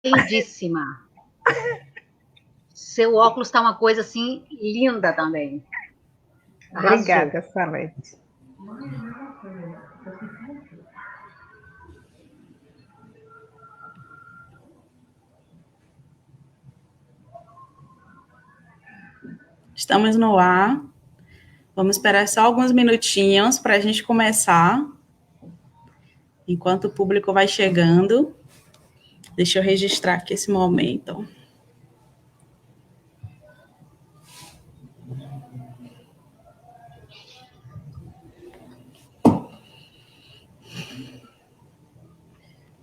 Lindíssima. Seu óculos está uma coisa assim linda também. Arrasou. Obrigada, Salete. Estamos no ar. Vamos esperar só alguns minutinhos para a gente começar. Enquanto o público vai chegando. Deixa eu registrar aqui esse momento.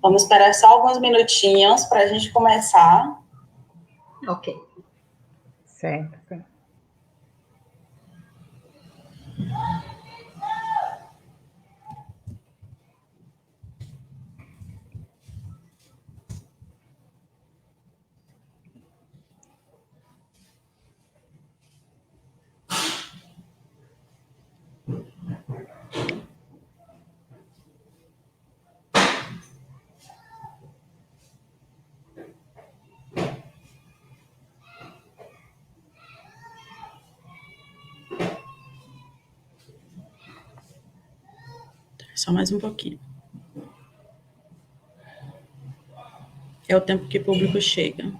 Vamos esperar só alguns minutinhos para a gente começar. Ok. Certo. Só mais um pouquinho. É o tempo que o público chega.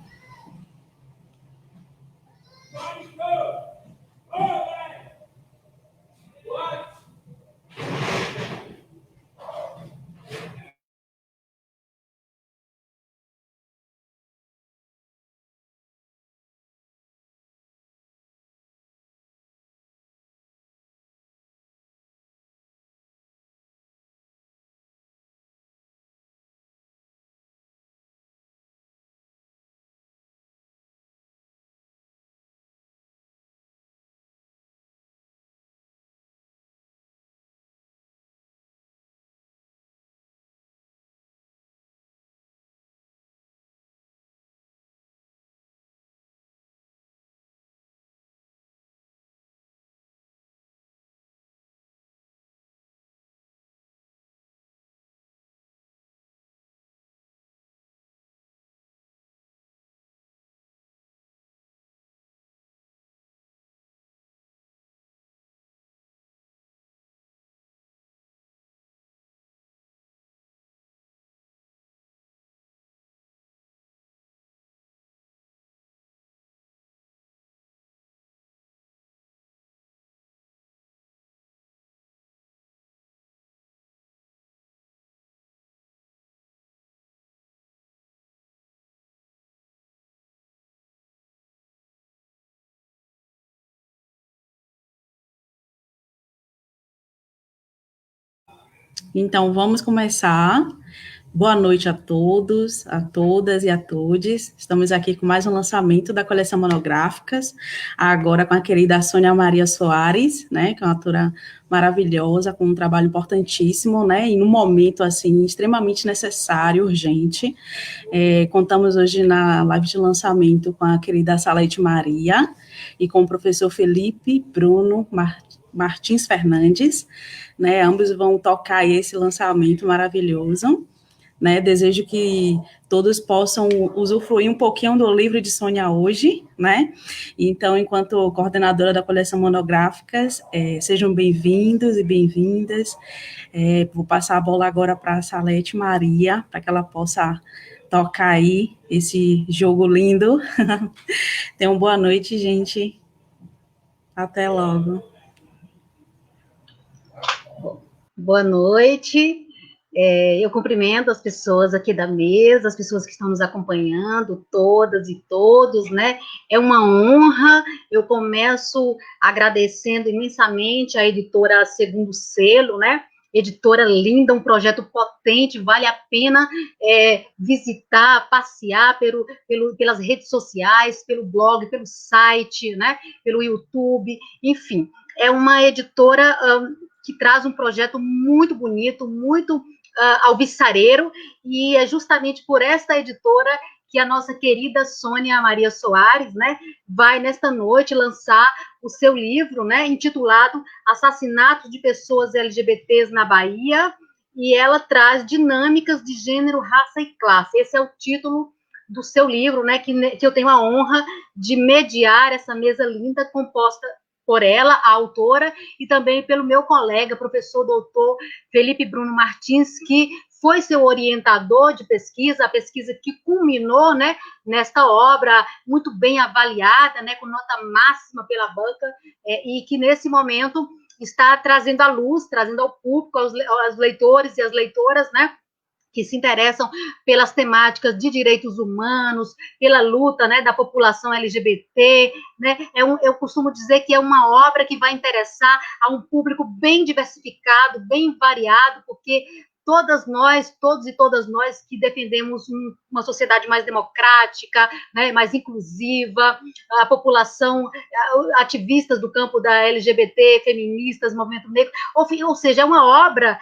Então, vamos começar. Boa noite a todos, a todas e a todes. Estamos aqui com mais um lançamento da coleção Monográficas, agora com a querida Sônia Maria Soares, né, que é uma autora maravilhosa, com um trabalho importantíssimo, né, e num momento, assim, extremamente necessário, urgente. Contamos hoje na live de lançamento com a querida Salete Maria e com o professor Felipe Bruno Martins Fernandes, né, ambos vão tocar esse lançamento maravilhoso. Né, desejo que todos possam usufruir um pouquinho do livro de Sônia hoje, né? Então, enquanto coordenadora da coleção Monográficas, sejam bem-vindos e bem-vindas. Vou passar a bola agora para a Salete Maria, para que ela possa tocar aí esse jogo lindo. Tenham boa noite, gente. Até logo. Boa noite. Eu cumprimento as pessoas aqui da mesa, as pessoas que estão nos acompanhando, todas e todos, né? É uma honra. Eu começo agradecendo imensamente a editora Segundo Selo, né? Editora linda, um projeto potente, vale a pena visitar, passear pelas redes sociais, pelo blog, pelo site, né? Pelo YouTube, enfim. É uma editora que traz um projeto muito bonito, muito alvissareiro, e é justamente por esta editora que a nossa querida Sônia Maria Soares, né, vai nesta noite lançar o seu livro, né, intitulado Assassinatos de Pessoas LGBTs na Bahia, e ela traz dinâmicas de gênero, raça e classe. Esse é o título do seu livro, né, que eu tenho a honra de mediar essa mesa linda composta por ela, a autora, e também pelo meu colega, professor doutor Felipe Bruno Martins, que foi seu orientador de pesquisa, a pesquisa que culminou, né, nesta obra muito bem avaliada, né, com nota máxima pela banca, e que nesse momento está trazendo à luz, trazendo ao público, aos leitores e às leitoras, né, que se interessam pelas temáticas de direitos humanos, pela luta, né, da população LGBT, né, eu costumo dizer que é uma obra que vai interessar a um público bem diversificado, bem variado, porque todos e todas nós que defendemos uma sociedade mais democrática, né, mais inclusiva, a população, ativistas do campo da LGBT, feministas, movimento negro, ou seja, é uma obra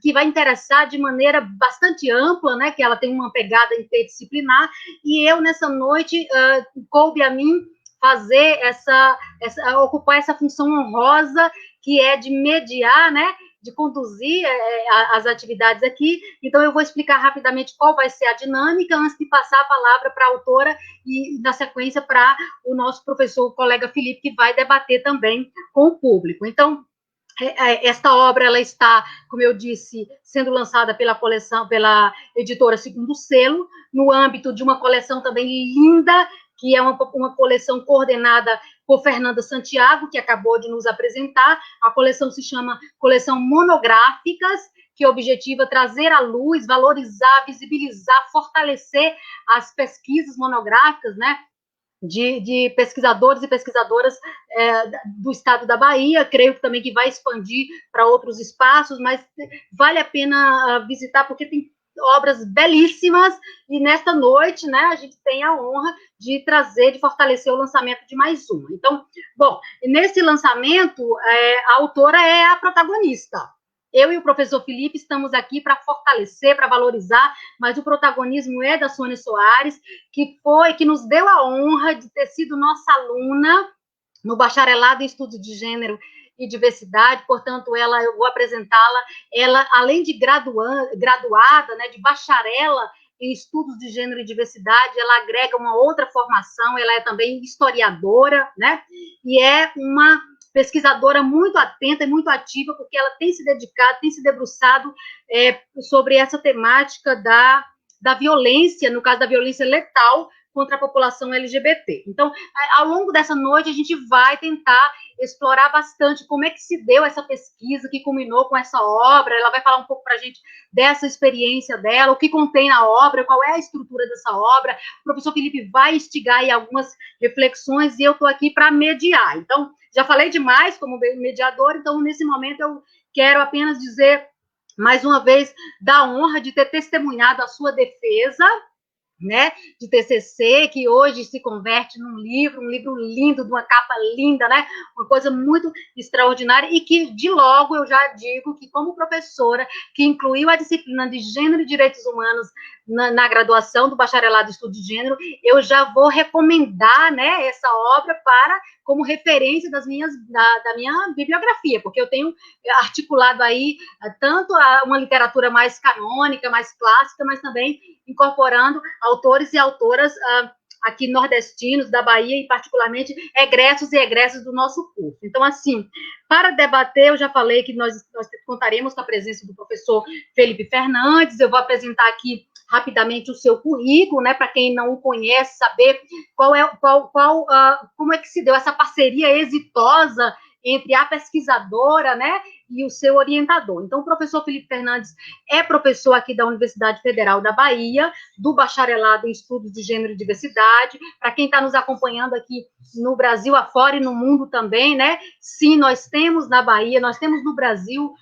que vai interessar de maneira bastante ampla, né, que ela tem uma pegada interdisciplinar, e eu, nessa noite, coube a mim fazer ocupar essa função honrosa, que é de mediar, né, de conduzir as atividades aqui. Então, eu vou explicar rapidamente qual vai ser a dinâmica, antes de passar a palavra para a autora e, na sequência, para o nosso professor, o colega Felipe, que vai debater também com o público. Então, esta obra, ela está, como eu disse, sendo lançada pela editora Segundo Selo, no âmbito de uma coleção também linda, que é uma coleção coordenada por Fernanda Santiago, que acabou de nos apresentar. A coleção se chama Coleção Monográficas, que objetiva trazer à luz, valorizar, visibilizar, fortalecer as pesquisas monográficas, né, de pesquisadores e pesquisadoras do estado da Bahia. Creio que também que vai expandir para outros espaços, mas vale a pena visitar, porque tem obras belíssimas, e nesta noite, né, a gente tem a honra de trazer, de fortalecer o lançamento de mais uma. Então, bom, nesse lançamento, a autora é a protagonista. Eu e o professor Felipe estamos aqui para fortalecer, para valorizar, mas o protagonismo é da Sônia Soares, que nos deu a honra de ter sido nossa aluna no bacharelado em estudos de gênero e diversidade. Portanto, eu vou apresentá-la. Ela, além de graduada, né, de bacharela em estudos de gênero e diversidade, ela agrega uma outra formação. Ela é também historiadora, né, e é uma pesquisadora muito atenta e muito ativa, porque ela tem se dedicado, tem se debruçado sobre essa temática da violência, no caso da violência letal contra a população LGBT. Então, ao longo dessa noite, a gente vai tentar explorar bastante como é que se deu essa pesquisa que culminou com essa obra. Ela vai falar um pouco para a gente dessa experiência dela, o que contém na obra, qual é a estrutura dessa obra. O professor Felipe vai instigar aí algumas reflexões, e eu estou aqui para mediar. Então, já falei demais como mediador, então, nesse momento, eu quero apenas dizer, mais uma vez, da honra de ter testemunhado a sua defesa, né, de TCC, que hoje se converte num livro, um livro lindo, de uma capa linda, né, uma coisa muito extraordinária, e que, de logo, eu já digo que, como professora, que incluiu a disciplina de Gênero e Direitos Humanos na graduação do bacharelado em Estudo de Gênero, eu já vou recomendar, né, essa obra como referência da minha bibliografia, porque eu tenho articulado aí tanto uma literatura mais canônica, mais clássica, mas também incorporando autores e autoras aqui nordestinos, da Bahia, e particularmente egressos e egressas do nosso curso. Então, assim, para debater, eu já falei que nós contaremos com a presença do professor Felipe Fernandes. Eu vou apresentar aqui rapidamente o seu currículo, né, para quem não o conhece, saber como é que se deu essa parceria exitosa entre a pesquisadora, né, e o seu orientador. Então, o professor Felipe Fernandes é professor aqui da Universidade Federal da Bahia, do bacharelado em Estudos de Gênero e Diversidade. Para quem está nos acompanhando aqui no Brasil afora e no mundo também, né, sim, nós temos na Bahia, nós temos no Brasil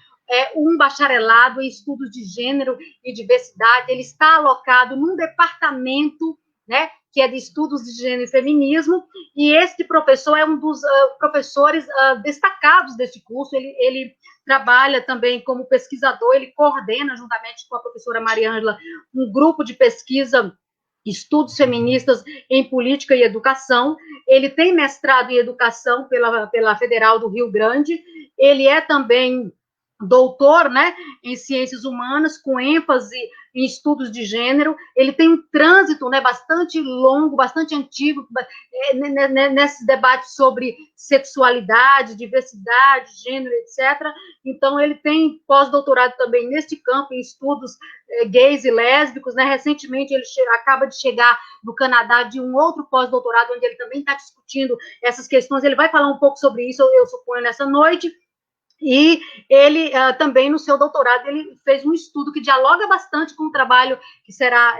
um bacharelado em Estudos de Gênero e Diversidade. Ele está alocado num departamento, né, que é de Estudos de Gênero e Feminismo, e este professor é um dos professores destacados deste curso. Ele trabalha também como pesquisador, ele coordena, juntamente com a professora Maria Ângela, um grupo de pesquisa, Estudos Feministas em Política e Educação. Ele tem mestrado em Educação pela Federal do Rio Grande. Ele é também doutor, né, em ciências humanas, com ênfase em estudos de gênero. Ele tem um trânsito, né, bastante longo, bastante antigo, nesses debates sobre sexualidade, diversidade, gênero, etc. Então, ele tem pós-doutorado também neste campo, em estudos gays e lésbicos, né. Recentemente, ele acaba de chegar no Canadá de um outro pós-doutorado, onde ele também está discutindo essas questões. Ele vai falar um pouco sobre isso, eu suponho, nessa noite. E ele também, no seu doutorado, ele fez um estudo que dialoga bastante com o trabalho que será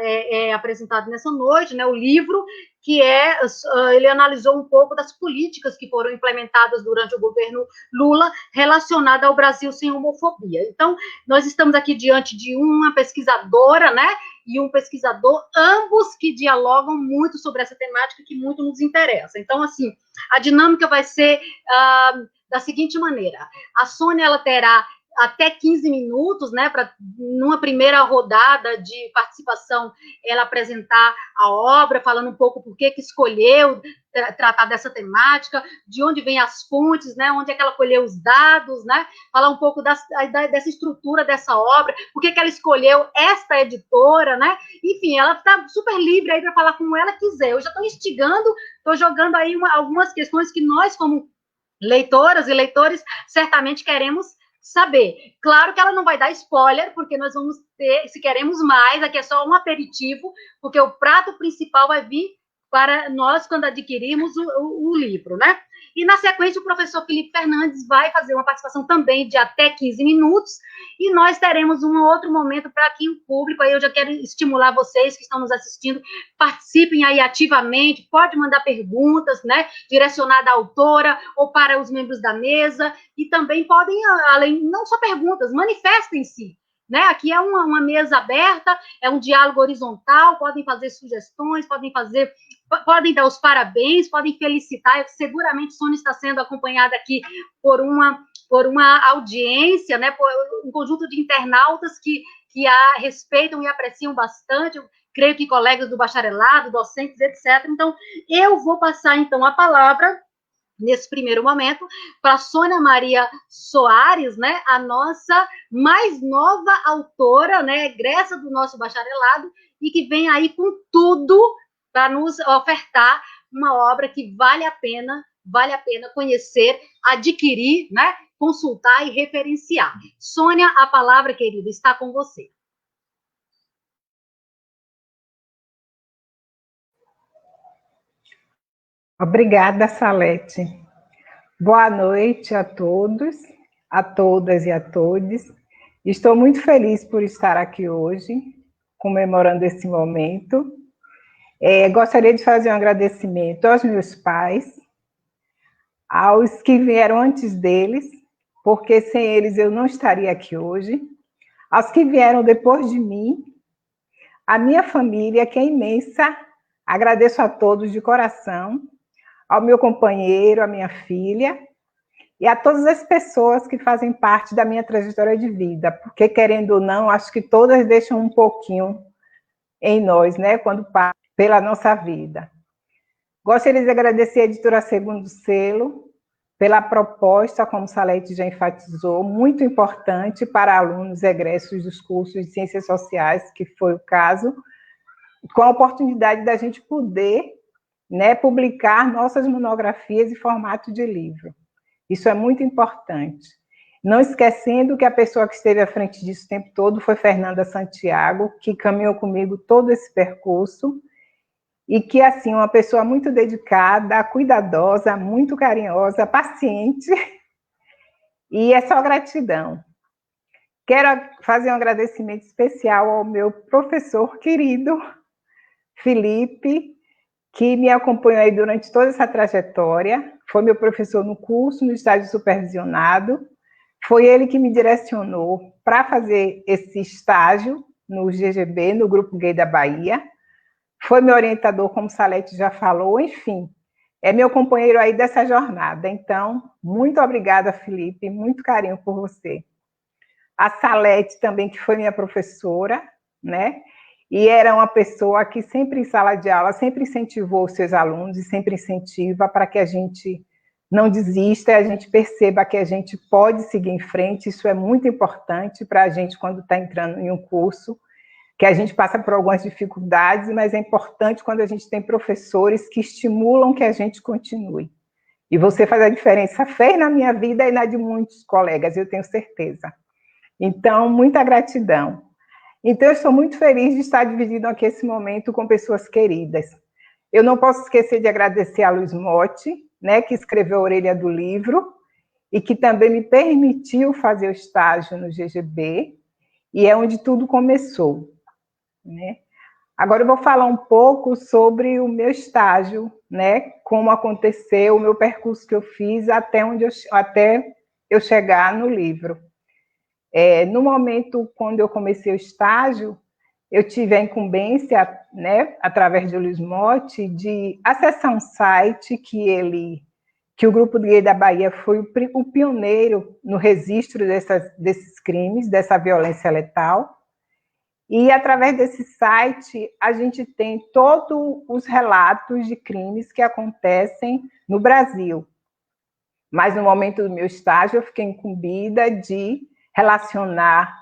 apresentado nessa noite, né, o livro, que ele analisou um pouco das políticas que foram implementadas durante o governo Lula relacionada ao Brasil sem homofobia. Então, nós estamos aqui diante de uma pesquisadora, né, e um pesquisador, ambos que dialogam muito sobre essa temática que muito nos interessa. Então, assim, a dinâmica vai ser da seguinte maneira: a Sônia, ela terá até 15 minutos, né, para, numa primeira rodada de participação, ela apresentar a obra, falando um pouco por que escolheu tratar dessa temática, de onde vêm as fontes, né, onde é que ela colheu os dados, né, falar um pouco dessa estrutura dessa obra, por que ela escolheu esta editora, né, enfim, ela está super livre aí para falar como ela quiser. Eu já estou instigando, estou jogando aí algumas questões que nós, como leitoras e leitores, certamente queremos saber. Claro que ela não vai dar spoiler, porque nós vamos ter, se queremos mais, aqui é só um aperitivo, porque o prato principal vai vir para nós quando adquirirmos o livro, né? E, na sequência, o professor Felipe Fernandes vai fazer uma participação também de até 15 minutos, e nós teremos um outro momento para que o público, aí eu já quero estimular vocês que estão nos assistindo, participem aí ativamente, pode mandar perguntas, né, direcionada à autora ou para os membros da mesa, e também podem, além, não só perguntas, manifestem-se, né? Aqui é uma mesa aberta, é um diálogo horizontal, podem fazer sugestões, podem dar os parabéns, podem felicitar. Seguramente Sônia está sendo acompanhada aqui por uma audiência, né, por um conjunto de internautas que a respeitam e apreciam bastante. Eu creio que colegas do bacharelado, docentes, etc. Então, eu vou passar, então, a palavra nesse primeiro momento, para Sônia Maria Soares, né, a nossa mais nova autora, né, egressa do nosso bacharelado, e que vem aí com tudo para nos ofertar uma obra que vale a pena conhecer, adquirir, né, consultar e referenciar. Sônia, a palavra, querida, está com você. Obrigada, Salete. Boa noite a todos, a todas e a todos. Estou muito feliz por estar aqui hoje, comemorando esse momento. Gostaria de fazer um agradecimento aos meus pais, aos que vieram antes deles, porque sem eles eu não estaria aqui hoje, aos que vieram depois de mim, a minha família, que é imensa, agradeço a todos de coração, ao meu companheiro, à minha filha, e a todas as pessoas que fazem parte da minha trajetória de vida, porque, querendo ou não, acho que todas deixam um pouquinho em nós, né, quando passam pela nossa vida. Gostaria de agradecer a editora Segundo Selo pela proposta, como Salete já enfatizou, muito importante para alunos egressos dos cursos de Ciências Sociais, que foi o caso, com a oportunidade da gente poder, né, publicar nossas monografias em formato de livro. Isso é muito importante. Não esquecendo que a pessoa que esteve à frente disso o tempo todo foi Fernanda Santiago, que caminhou comigo todo esse percurso, e que, assim, uma pessoa muito dedicada, cuidadosa, muito carinhosa, paciente, e é só gratidão. Quero fazer um agradecimento especial ao meu professor querido, Felipe, que me acompanhou aí durante toda essa trajetória, foi meu professor no curso, no estágio supervisionado, foi ele que me direcionou para fazer esse estágio no GGB, no Grupo Gay da Bahia, foi meu orientador, como Salete já falou, enfim, é meu companheiro aí dessa jornada. Então, muito obrigada, Felipe, muito carinho por você. A Salete também, que foi minha professora, né? E era uma pessoa que sempre em sala de aula, sempre incentivou os seus alunos e sempre incentiva para que a gente não desista e a gente perceba que a gente pode seguir em frente. Isso é muito importante para a gente quando está entrando em um curso, que a gente passa por algumas dificuldades, mas é importante quando a gente tem professores que estimulam que a gente continue. E você faz a diferença, fez na minha vida e na de muitos colegas, eu tenho certeza. Então, muita gratidão. Então, eu estou muito feliz de estar dividindo aqui esse momento com pessoas queridas. Eu não posso esquecer de agradecer a Luiz Motti, né, que escreveu a orelha do livro, e que também me permitiu fazer o estágio no GGB, e é onde tudo começou, né? Agora eu vou falar um pouco sobre o meu estágio, né, como aconteceu, o meu percurso que eu fiz até eu chegar no livro. No momento, quando eu comecei o estágio, eu tive a incumbência, né, através de Luiz Motti, de acessar um site que o Grupo Gay da Bahia foi o pioneiro no registro desses crimes, dessa violência letal. E, através desse site, a gente tem todos os relatos de crimes que acontecem no Brasil. Mas, no momento do meu estágio, eu fiquei incumbida de relacionar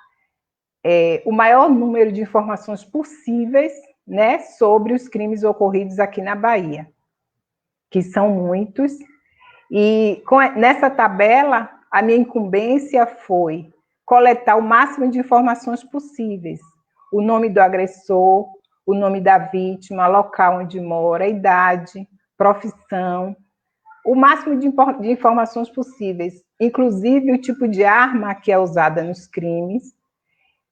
o maior número de informações possíveis, né, sobre os crimes ocorridos aqui na Bahia, que são muitos. E nessa tabela, a minha incumbência foi coletar o máximo de informações possíveis. O nome do agressor, o nome da vítima, local onde mora, idade, profissão, o máximo de informações possíveis, inclusive o tipo de arma que é usada nos crimes.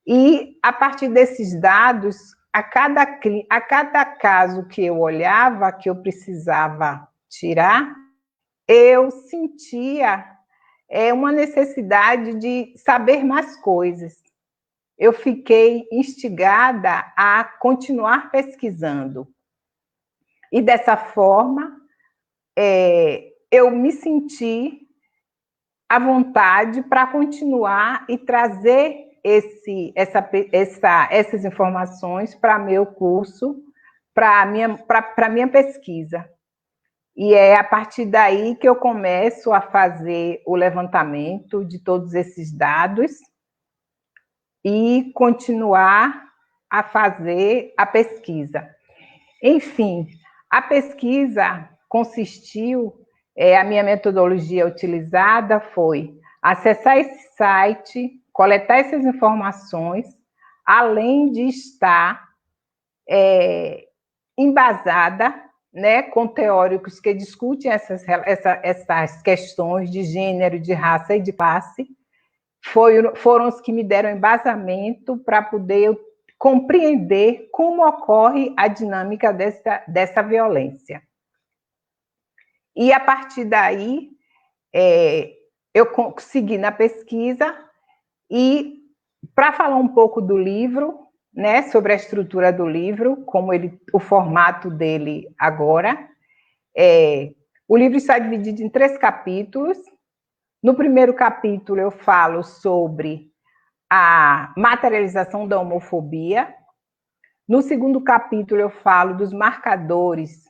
E, a partir desses dados, a cada caso que eu olhava, que eu precisava tirar, eu sentia uma necessidade de saber mais coisas. Eu fiquei instigada a continuar pesquisando. E, dessa forma, eu me senti à vontade para continuar e trazer essas informações para meu curso, para minha pesquisa. E é a partir daí que eu começo a fazer o levantamento de todos esses dados e continuar a fazer a pesquisa. Enfim, a pesquisa consistiu, a minha metodologia utilizada foi acessar esse site, coletar essas informações, além de estar embasada, né, com teóricos que discutem essas questões de gênero, de raça e de classe, foram os que me deram embasamento para poder compreender como ocorre a dinâmica dessa violência. E, a partir daí, eu segui na pesquisa e, para falar um pouco do livro, né, sobre a estrutura do livro, o formato dele agora, o livro está dividido em 3 capítulos. No primeiro capítulo, eu falo sobre a materialização da homofobia. No segundo capítulo, eu falo dos marcadores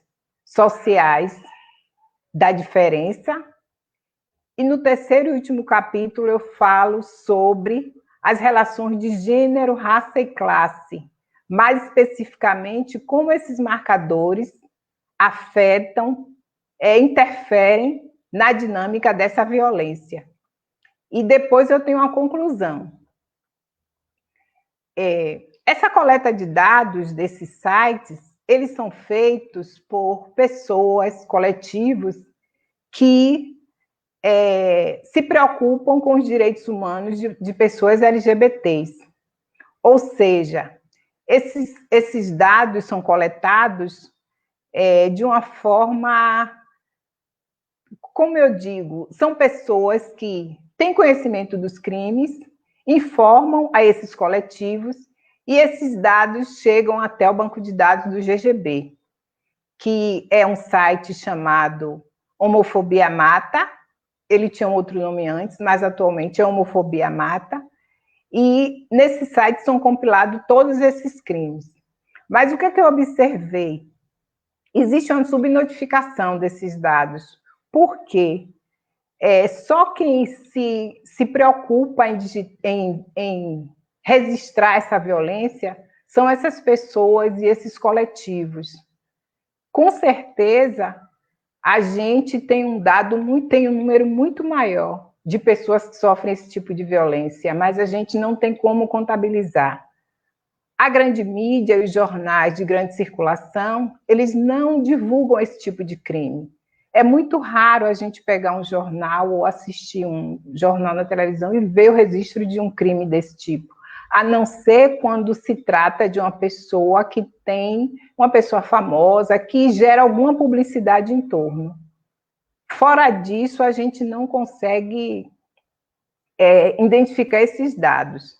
sociais da diferença. E, no terceiro e último capítulo, eu falo sobre as relações de gênero, raça e classe. Mais especificamente, como esses marcadores afetam, interferem na dinâmica dessa violência. E depois eu tenho uma conclusão. Essa coleta de dados desses sites, eles são feitos por pessoas, coletivos, que se preocupam com os direitos humanos de pessoas LGBTs. Ou seja, esses dados são coletados de uma forma, como eu digo, são pessoas que têm conhecimento dos crimes, informam a esses coletivos, e esses dados chegam até o banco de dados do GGB, que é um site chamado Homofobia Mata. Ele tinha um outro nome antes, mas atualmente é Homofobia Mata, e nesse site são compilados todos esses crimes. Mas o que é que eu observei? Existe uma subnotificação desses dados. Por quê? Só quem se preocupa em registrar essa violência são essas pessoas e esses coletivos. Com certeza, a gente tem tem um número muito maior de pessoas que sofrem esse tipo de violência, mas a gente não tem como contabilizar. A grande mídia e os jornais de grande circulação, eles não divulgam esse tipo de crime. É muito raro a gente pegar um jornal ou assistir um jornal na televisão e ver o registro de um crime desse tipo, a não ser quando se trata de uma pessoa que tem uma pessoa famosa, que gera alguma publicidade em torno. Fora disso, a gente não consegue identificar esses dados.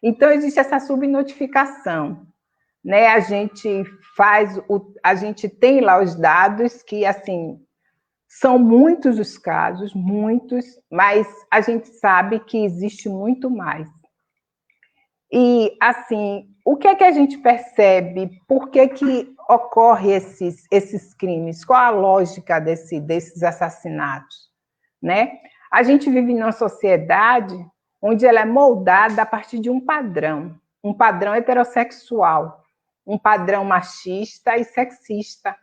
Então, existe essa subnotificação, né? A gente tem lá os dados que, assim, são muitos os casos, muitos, mas a gente sabe que existe muito mais. E, assim, o que é que a gente percebe? Por que que ocorre esses crimes? Qual a lógica desses assassinatos, né? A gente vive numa sociedade onde ela é moldada a partir de um padrão heterossexual, um padrão machista e sexista.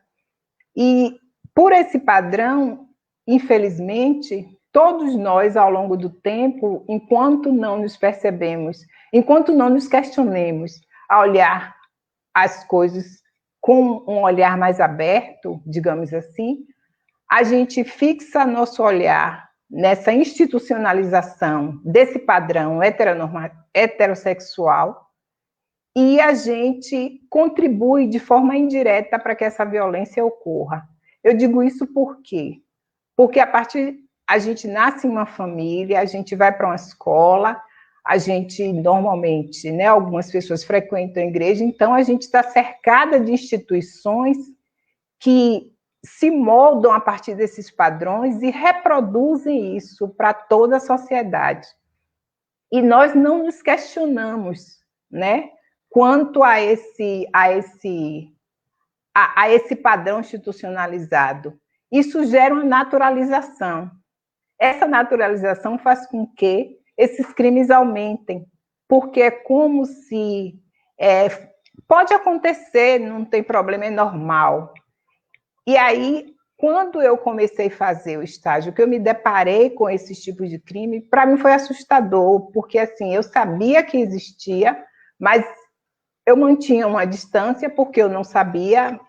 E por esse padrão, infelizmente, todos nós, ao longo do tempo, enquanto não nos percebemos, enquanto não nos questionemos a olhar as coisas com um olhar mais aberto, digamos assim, a gente fixa nosso olhar nessa institucionalização desse padrão heterossexual e a gente contribui de forma indireta para que essa violência ocorra. Eu digo isso por quê? Porque a gente nasce em uma família, a gente vai para uma escola, a gente normalmente, né, algumas pessoas frequentam a igreja, então a gente está cercada de instituições que se moldam a partir desses padrões e reproduzem isso para toda a sociedade. E nós não nos questionamos, né, quanto a esse padrão institucionalizado. Isso gera uma naturalização. Essa naturalização faz com que esses crimes aumentem, porque é como se pode acontecer, não tem problema, é normal. E aí, quando eu comecei a fazer o estágio, que eu me deparei com esses tipos de crime, para mim foi assustador, porque assim, eu sabia que existia, mas eu mantinha uma distância, porque eu não sabia,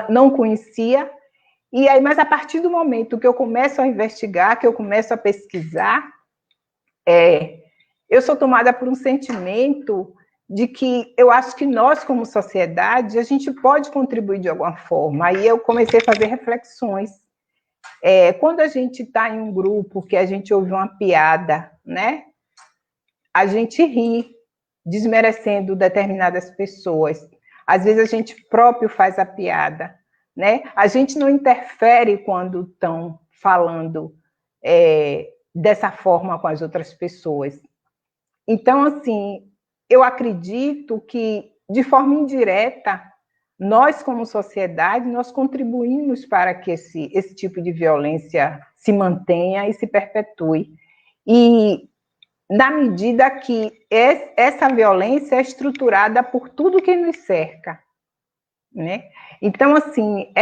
não conhecia. E aí, mas a partir do momento que eu começo a investigar, que eu começo a pesquisar, eu sou tomada por um sentimento de que eu acho que nós, como sociedade, a gente pode contribuir de alguma forma. Aí eu comecei a fazer reflexões. Quando a gente está em um grupo que a gente ouve uma piada, né? A gente ri, desmerecendo determinadas pessoas. Às vezes a gente próprio faz a piada, né? A gente não interfere quando estão falando dessa forma com as outras pessoas. Então, assim, eu acredito que, de forma indireta, nós, como sociedade, nós contribuímos para que esse tipo de violência se mantenha e se perpetue. E, na medida que essa violência é estruturada por tudo que nos cerca, né? Então, assim,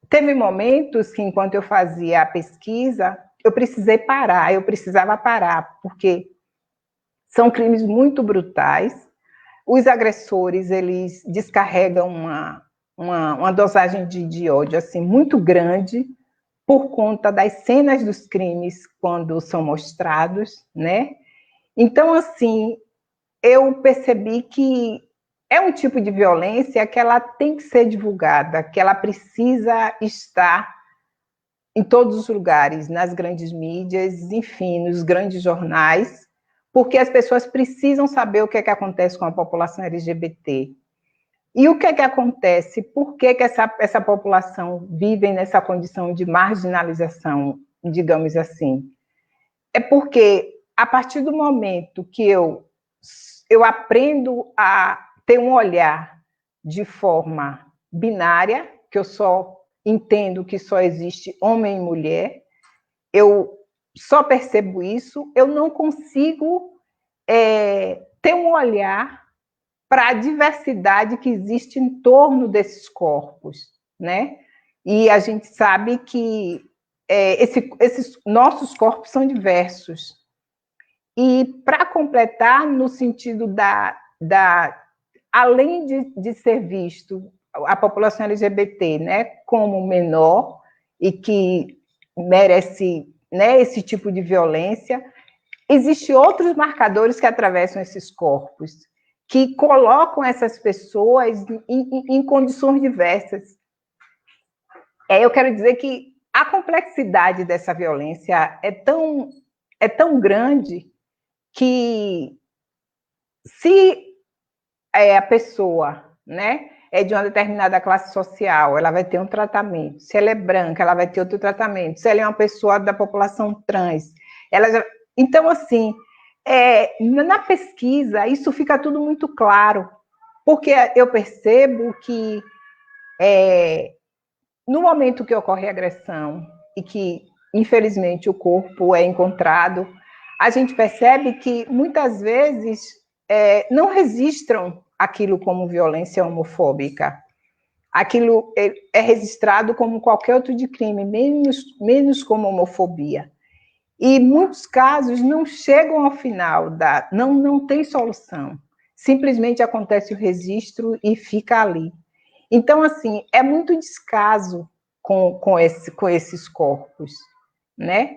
teve momentos que, enquanto eu fazia a pesquisa, eu precisava parar, porque são crimes muito brutais. Os agressores, eles descarregam uma dosagem de ódio assim, muito grande por conta das cenas dos crimes quando são mostrados, né? Então, assim, eu percebi que é um tipo de violência que ela tem que ser divulgada, que ela precisa estar em todos os lugares, nas grandes mídias, enfim, nos grandes jornais, porque as pessoas precisam saber o que é que acontece com a população LGBT. E o que é que acontece? Por que que essa população vive nessa condição de marginalização, digamos assim? É porque, a partir do momento que eu aprendo a ter um olhar de forma binária, que eu só entendo que só existe homem e mulher, eu só percebo isso, eu não consigo ter um olhar para a diversidade que existe em torno desses corpos, né? E a gente sabe que esses nossos corpos são diversos. E para completar, no sentido além de ser visto a população LGBT, né, como menor e que merece, né, esse tipo de violência, existem outros marcadores que atravessam esses corpos, que colocam essas pessoas em condições diversas. Eu quero dizer que a complexidade dessa violência é tão grande que, se a pessoa, né, é de uma determinada classe social, ela vai ter um tratamento. Se ela é branca, ela vai ter outro tratamento. Se ela é uma pessoa da população trans, ela já... Então, assim, na pesquisa, isso fica tudo muito claro, porque eu percebo que no momento que ocorre agressão e que, infelizmente, o corpo é encontrado, a gente percebe que, muitas vezes, não registram aquilo como violência homofóbica. Aquilo é registrado como qualquer outro de crime, menos como homofobia. E muitos casos não chegam ao final, não tem solução. Simplesmente acontece o registro e fica ali. Então, assim, é muito descaso com esses corpos, né?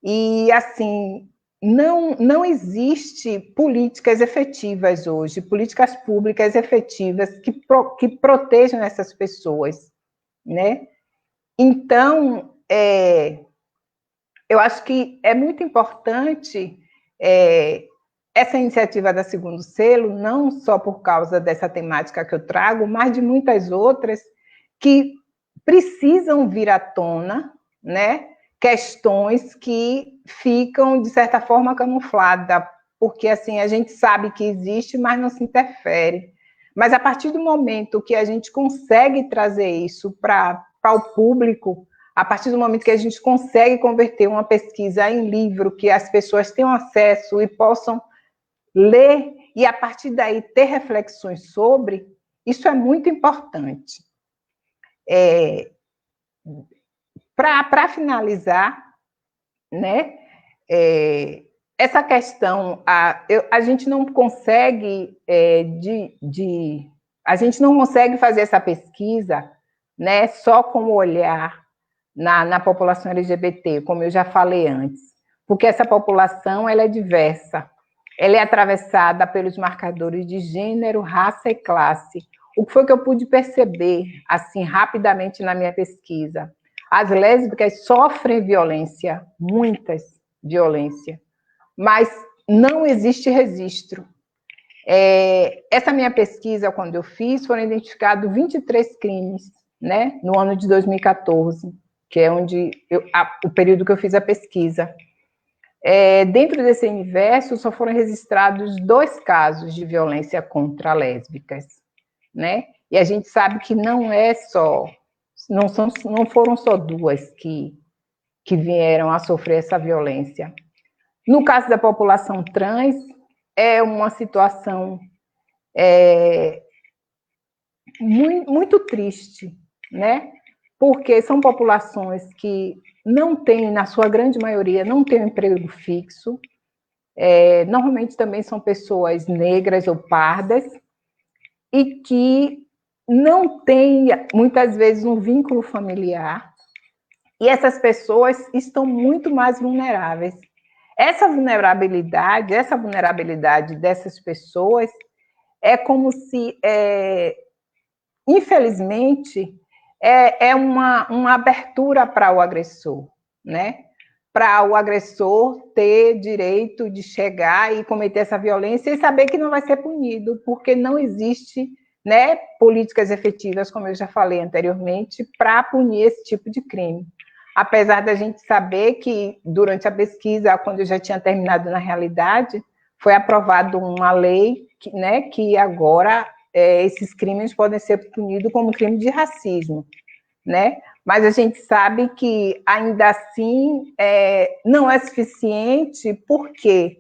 E, assim, não existe políticas efetivas hoje, políticas públicas efetivas que protejam essas pessoas, né? Então, eu acho que é muito importante essa iniciativa da Segundo Selo, não só por causa dessa temática que eu trago, mas de muitas outras que precisam vir à tona, né? Questões que ficam, de certa forma, camufladas, porque assim, a gente sabe que existe, mas não se interfere. Mas a partir do momento que a gente consegue trazer isso para o público, a partir do momento que a gente consegue converter uma pesquisa em livro, que as pessoas tenham acesso e possam ler, e a partir daí ter reflexões sobre, isso é muito importante. Para finalizar, né, essa questão, a gente não consegue a gente não consegue fazer essa pesquisa, né, só com o olhar na população LGBT, como eu já falei antes, porque essa população ela é diversa, ela é atravessada pelos marcadores de gênero, raça e classe. O que foi que eu pude perceber, assim, rapidamente na minha pesquisa? As lésbicas sofrem violência, muitas violência, mas não existe registro. Essa minha pesquisa, quando eu fiz, foram identificados 23 crimes, né, no ano de 2014, que é o período que eu fiz a pesquisa. Dentro desse universo, só foram registrados 2 casos de violência contra lésbicas, né? E a gente sabe que não foram só 2 que vieram a sofrer essa violência. No caso da população trans, é uma situação muito triste, né? Porque são populações que não têm, na sua grande maioria, não têm um emprego fixo, normalmente também são pessoas negras ou pardas, e que não têm, muitas vezes, um vínculo familiar, e essas pessoas estão muito mais vulneráveis. Essa vulnerabilidade dessas pessoas é como se, infelizmente, uma abertura para o agressor, né? Para o agressor ter direito de chegar e cometer essa violência e saber que não vai ser punido, porque não existe, né, políticas efetivas, como eu já falei anteriormente, para punir esse tipo de crime. Apesar da gente saber que, durante a pesquisa, quando eu já tinha terminado na realidade, foi aprovada uma lei que agora esses crimes podem ser punidos como crime de racismo, né? mas a gente sabe que, ainda assim, não é suficiente, porque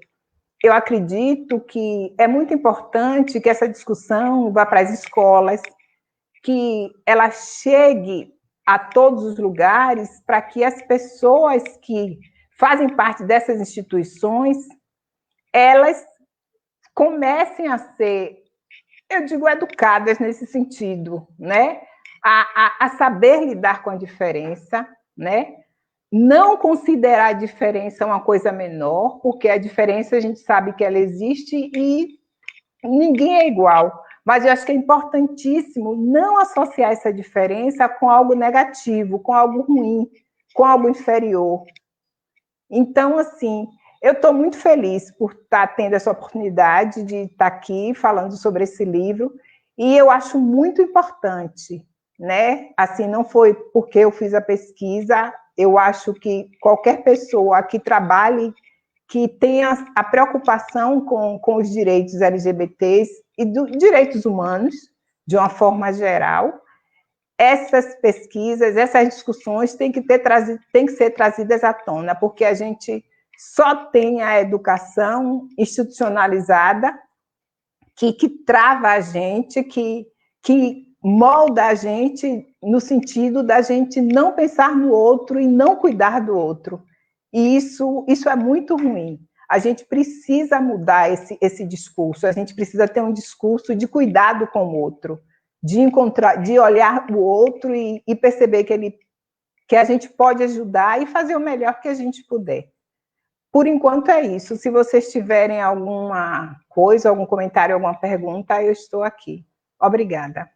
eu acredito que é muito importante que essa discussão vá para as escolas, que ela chegue a todos os lugares, para que as pessoas que fazem parte dessas instituições, elas comecem a ser, eu digo, educadas nesse sentido, né? A saber lidar com a diferença, né? Não considerar a diferença uma coisa menor, porque a diferença a gente sabe que ela existe e ninguém é igual. Mas eu acho que é importantíssimo não associar essa diferença com algo negativo, com algo ruim, com algo inferior. Então, assim, eu estou muito feliz por estar tendo essa oportunidade de estar aqui falando sobre esse livro, e eu acho muito importante, né? Assim, não foi porque eu fiz a pesquisa, eu acho que qualquer pessoa que trabalhe, que tenha a preocupação com os direitos LGBTs e dos direitos humanos, de uma forma geral, essas pesquisas, essas discussões têm que ser trazidas à tona, porque a gente só tem a educação institucionalizada que trava a gente, que molda a gente no sentido da gente não pensar no outro e não cuidar do outro. E isso é muito ruim. A gente precisa mudar esse discurso, a gente precisa ter um discurso de cuidado com o outro, de olhar o outro e perceber que a gente pode ajudar e fazer o melhor que a gente puder. Por enquanto é isso. Se vocês tiverem alguma coisa, algum comentário, alguma pergunta, eu estou aqui. Obrigada.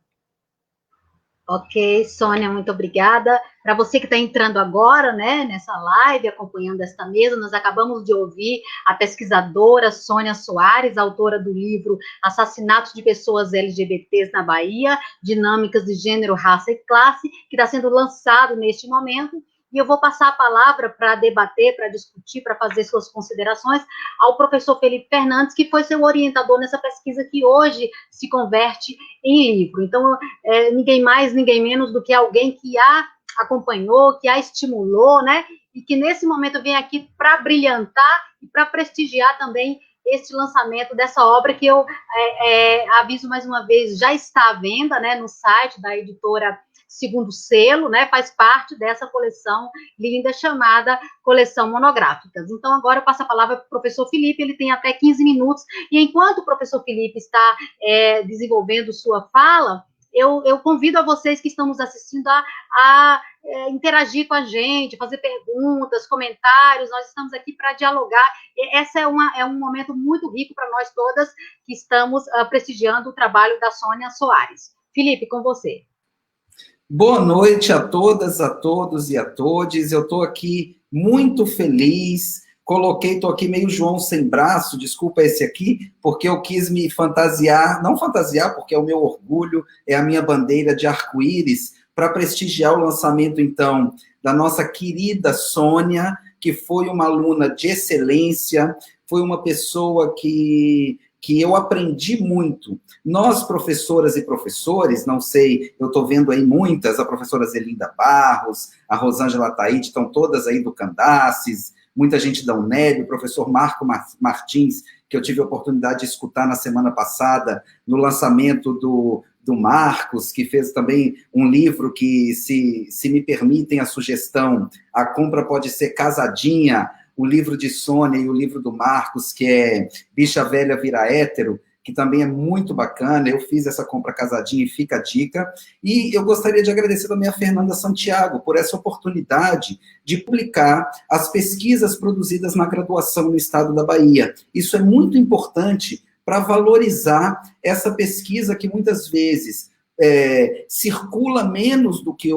Ok, Sônia, muito obrigada. Para você que está entrando agora, né, nessa live, acompanhando esta mesa, nós acabamos de ouvir a pesquisadora Sônia Soares, autora do livro Assassinatos de Pessoas LGBTs na Bahia, Dinâmicas de Gênero, Raça e Classe, que está sendo lançado neste momento. E eu vou passar a palavra para debater, para discutir, para fazer suas considerações ao professor Felipe Fernandes, que foi seu orientador nessa pesquisa que hoje se converte em livro. Então, ninguém mais, ninguém menos do que alguém que a acompanhou, que a estimulou, né? E que nesse momento vem aqui para brilhantar e para prestigiar também este lançamento dessa obra que eu aviso mais uma vez, já está à venda, né, no site da editora Segundo Selo, né, faz parte dessa coleção linda chamada Coleção Monográficas. Então, agora eu passo a palavra para o professor Felipe, ele tem até 15 minutos, e enquanto o professor Felipe está desenvolvendo sua fala, eu convido a vocês que estão nos assistindo a interagir com a gente, fazer perguntas, comentários, nós estamos aqui para dialogar. Esse é um momento muito rico para nós todas que estamos prestigiando o trabalho da Sônia Soares. Felipe, com você. Boa noite a todas, a todos e a todes. Eu estou aqui muito feliz. Estou aqui meio João sem braço, desculpa esse aqui, porque eu quis me fantasiar, não fantasiar, porque é o meu orgulho, é a minha bandeira de arco-íris, para prestigiar o lançamento, então, da nossa querida Sônia, que foi uma aluna de excelência, foi uma pessoa que eu aprendi muito. Nós, professoras e professores, não sei, eu estou vendo aí muitas, a professora Zelinda Barros, a Rosângela Taide, estão todas aí do Candaces, muita gente da UNEB, o professor Marco Martins, que eu tive a oportunidade de escutar na semana passada, no lançamento do Marcos, que fez também um livro que, se me permitem a sugestão, a compra pode ser casadinha, o livro de Sônia e o livro do Marcos, que é Bicha Velha Vira Hétero, que também é muito bacana. Eu fiz essa compra casadinha e fica a dica. E eu gostaria de agradecer também a Fernanda Santiago por essa oportunidade de publicar as pesquisas produzidas na graduação no estado da Bahia. Isso é muito importante para valorizar essa pesquisa que muitas vezes circula menos do que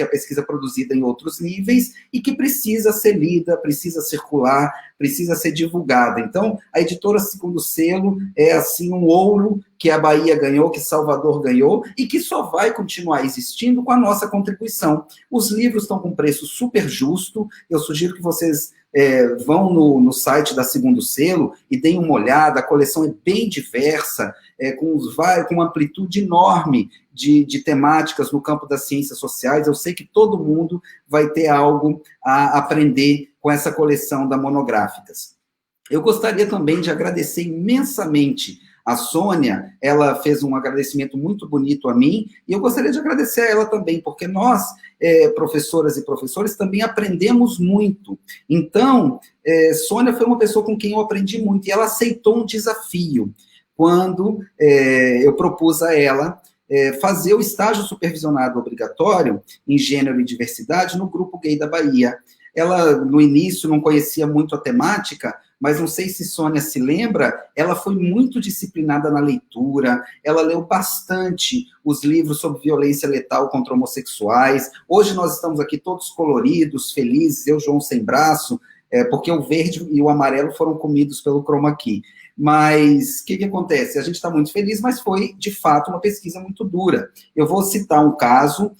a pesquisa produzida em outros níveis e que precisa ser lida, precisa circular, precisa ser divulgada. Então, a editora Segundo Selo é, assim, um ouro que a Bahia ganhou, que Salvador ganhou, e que só vai continuar existindo com a nossa contribuição. Os livros estão com preço super justo, eu sugiro que vocês vão no site da Segundo Selo e deem uma olhada, a coleção é bem diversa, com uma amplitude enorme de temáticas no campo das ciências sociais. Eu sei que todo mundo vai ter algo a aprender com essa coleção da Monográficas. Eu gostaria também de agradecer imensamente a Sônia. Ela fez um agradecimento muito bonito a mim, e eu gostaria de agradecer a ela também, porque nós, professoras e professores, também aprendemos muito. Então, Sônia foi uma pessoa com quem eu aprendi muito, e ela aceitou um desafio, quando eu propus a ela fazer o estágio supervisionado obrigatório em Gênero e Diversidade no Grupo Gay da Bahia. Ela, no início, não conhecia muito a temática, mas não sei se Sônia se lembra, ela foi muito disciplinada na leitura, ela leu bastante os livros sobre violência letal contra homossexuais. Hoje nós estamos aqui todos coloridos, felizes, eu, João Sem Braço, porque o verde e o amarelo foram comidos pelo chroma key. Mas o que acontece? A gente está muito feliz, mas foi, de fato, uma pesquisa muito dura. Eu vou citar um caso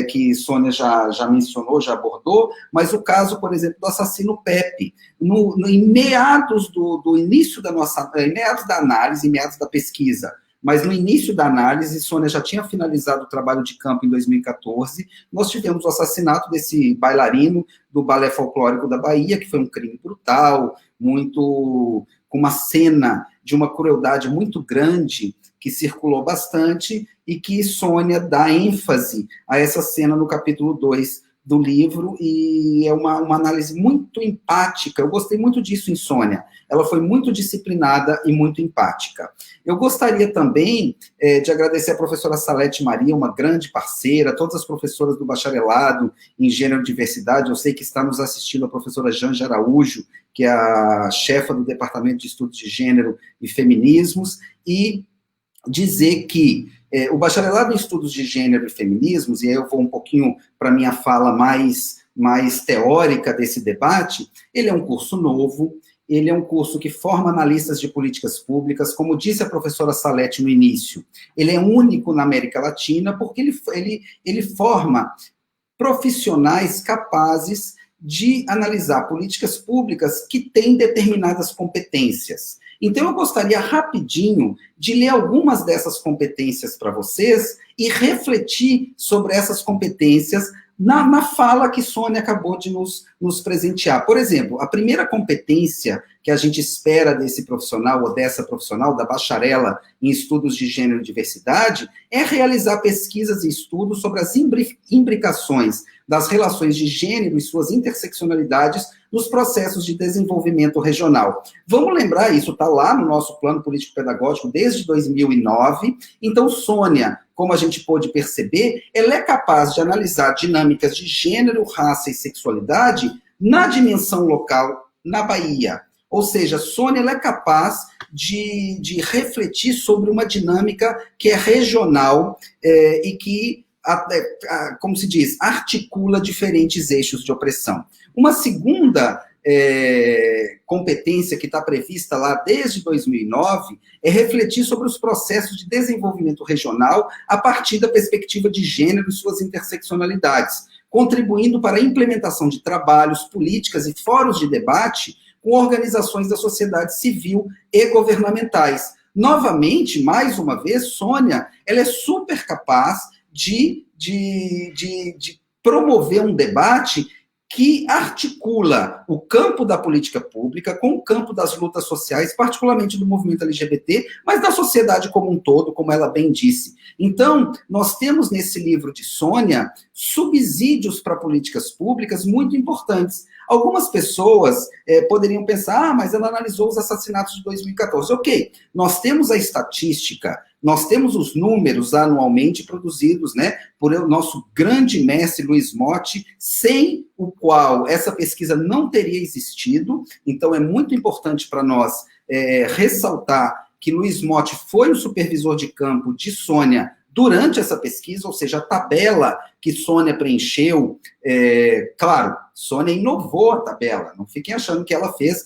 que Sônia já mencionou, já abordou, mas o caso, por exemplo, do assassino Pepe. Em meados do início da nossa... Em meados da análise, em meados da pesquisa, mas no início da análise, Sônia já tinha finalizado o trabalho de campo em 2014, nós tivemos o assassinato desse bailarino do Balé Folclórico da Bahia, que foi um crime brutal, com uma cena de uma crueldade muito grande, que circulou bastante, e que Sônia dá ênfase a essa cena no capítulo 2 do livro, e é uma análise muito empática. Eu gostei muito disso em Sônia. Ela foi muito disciplinada e muito empática. Eu gostaria também de agradecer a professora Salete Maria, uma grande parceira, todas as professoras do bacharelado em Gênero e Diversidade. Eu sei que está nos assistindo a professora Janja Araújo, que é a chefa do Departamento de Estudos de Gênero e Feminismos, e dizer que o bacharelado em Estudos de Gênero e Feminismos, e aí eu vou um pouquinho para a minha fala mais teórica desse debate, ele é um curso novo, ele é um curso que forma analistas de políticas públicas, como disse a professora Salete no início, ele é único na América Latina, porque ele forma profissionais capazes de analisar políticas públicas que têm determinadas competências. Então, eu gostaria rapidinho de ler algumas dessas competências para vocês e refletir sobre essas competências na fala que Sônia acabou de nos presentear. Por exemplo, a primeira competência que a gente espera desse profissional ou dessa profissional, da bacharela em estudos de gênero e diversidade, é realizar pesquisas e estudos sobre as imbricações das relações de gênero e suas interseccionalidades nos processos de desenvolvimento regional. Vamos lembrar, isso está lá no nosso plano político-pedagógico desde 2009. Então, Sônia, como a gente pôde perceber, ela é capaz de analisar dinâmicas de gênero, raça e sexualidade na dimensão local, na Bahia. Ou seja, Sônia ela é capaz de refletir sobre uma dinâmica que é regional e que, como se diz, articula diferentes eixos de opressão. Uma segunda competência que está prevista lá desde 2009 é refletir sobre os processos de desenvolvimento regional a partir da perspectiva de gênero e suas interseccionalidades, contribuindo para a implementação de trabalhos, políticas e fóruns de debate com organizações da sociedade civil e governamentais. Novamente, mais uma vez, Sônia, ela é super capaz de promover um debate que articula o campo da política pública com o campo das lutas sociais, particularmente do movimento LGBT, mas da sociedade como um todo, como ela bem disse. Então, nós temos nesse livro de Sônia subsídios para políticas públicas muito importantes. Algumas pessoas poderiam pensar, mas ela analisou os assassinatos de 2014. Ok, nós temos a estatística, nós temos os números anualmente produzidos, né, por o nosso grande mestre Luiz Motti, sem o qual essa pesquisa não teria existido. Então, é muito importante para nós ressaltar que Luiz Motti foi o supervisor de campo de Sônia durante essa pesquisa, ou seja, a tabela que Sônia preencheu, claro, Sônia inovou a tabela, não fiquem achando que ela fez,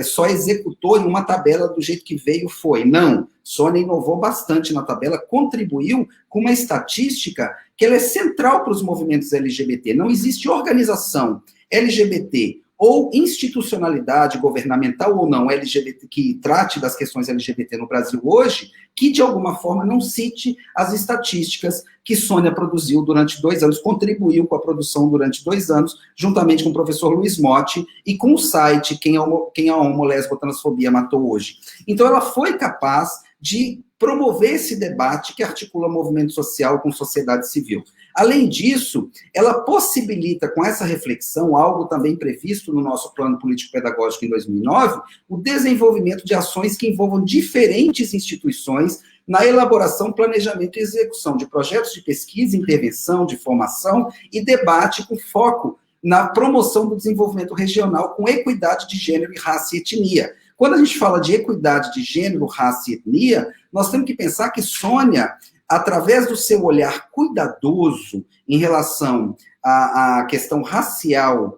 só executou em uma tabela do jeito que veio, foi. Não, Sônia inovou bastante na tabela, contribuiu com uma estatística que ela é central para os movimentos LGBT. Não existe organização LGBT ou institucionalidade governamental ou não LGBT, que trate das questões LGBT no Brasil hoje, que de alguma forma não cite as estatísticas que Sônia produziu durante 2 anos, contribuiu com a produção durante 2 anos, juntamente com o professor Luiz Motti e com o site Quem a Homo, Lesbo, Transfobia Matou Hoje. Então ela foi capaz de promover esse debate que articula movimento social com sociedade civil. Além disso, ela possibilita, com essa reflexão, algo também previsto no nosso plano político-pedagógico em 2009, o desenvolvimento de ações que envolvam diferentes instituições na elaboração, planejamento e execução de projetos de pesquisa, intervenção, de formação e debate com foco na promoção do desenvolvimento regional com equidade de gênero, raça e etnia. Quando a gente fala de equidade de gênero, raça e etnia, nós temos que pensar que Sônia, através do seu olhar cuidadoso em relação à questão racial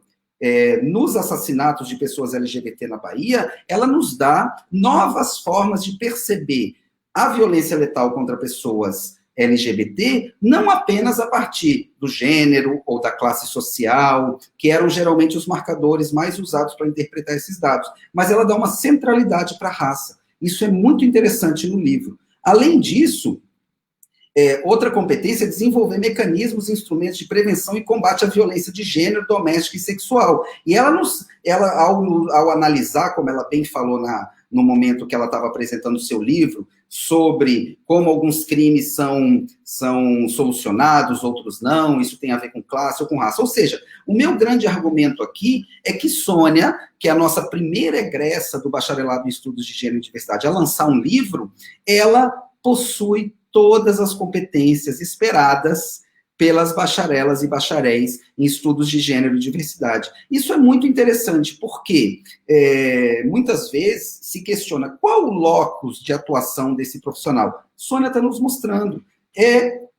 nos assassinatos de pessoas LGBT na Bahia, ela nos dá novas formas de perceber a violência letal contra pessoas LGBT, não apenas a partir do gênero ou da classe social, que eram geralmente os marcadores mais usados para interpretar esses dados, mas ela dá uma centralidade para a raça. Isso é muito interessante no livro. Além disso, outra competência é desenvolver mecanismos e instrumentos de prevenção e combate à violência de gênero, doméstica e sexual. E ela ao analisar, como ela bem falou no momento que ela estava apresentando o seu livro, sobre como alguns crimes são solucionados, outros não, isso tem a ver com classe ou com raça. Ou seja, o meu grande argumento aqui é que Sônia, que é a nossa primeira egressa do Bacharelado em Estudos de Gênero e Diversidade, a lançar um livro, ela possui todas as competências esperadas pelas bacharelas e bacharéis em estudos de gênero e diversidade. Isso é muito interessante, porque muitas vezes se questiona qual o locus de atuação desse profissional. Sônia está nos mostrando.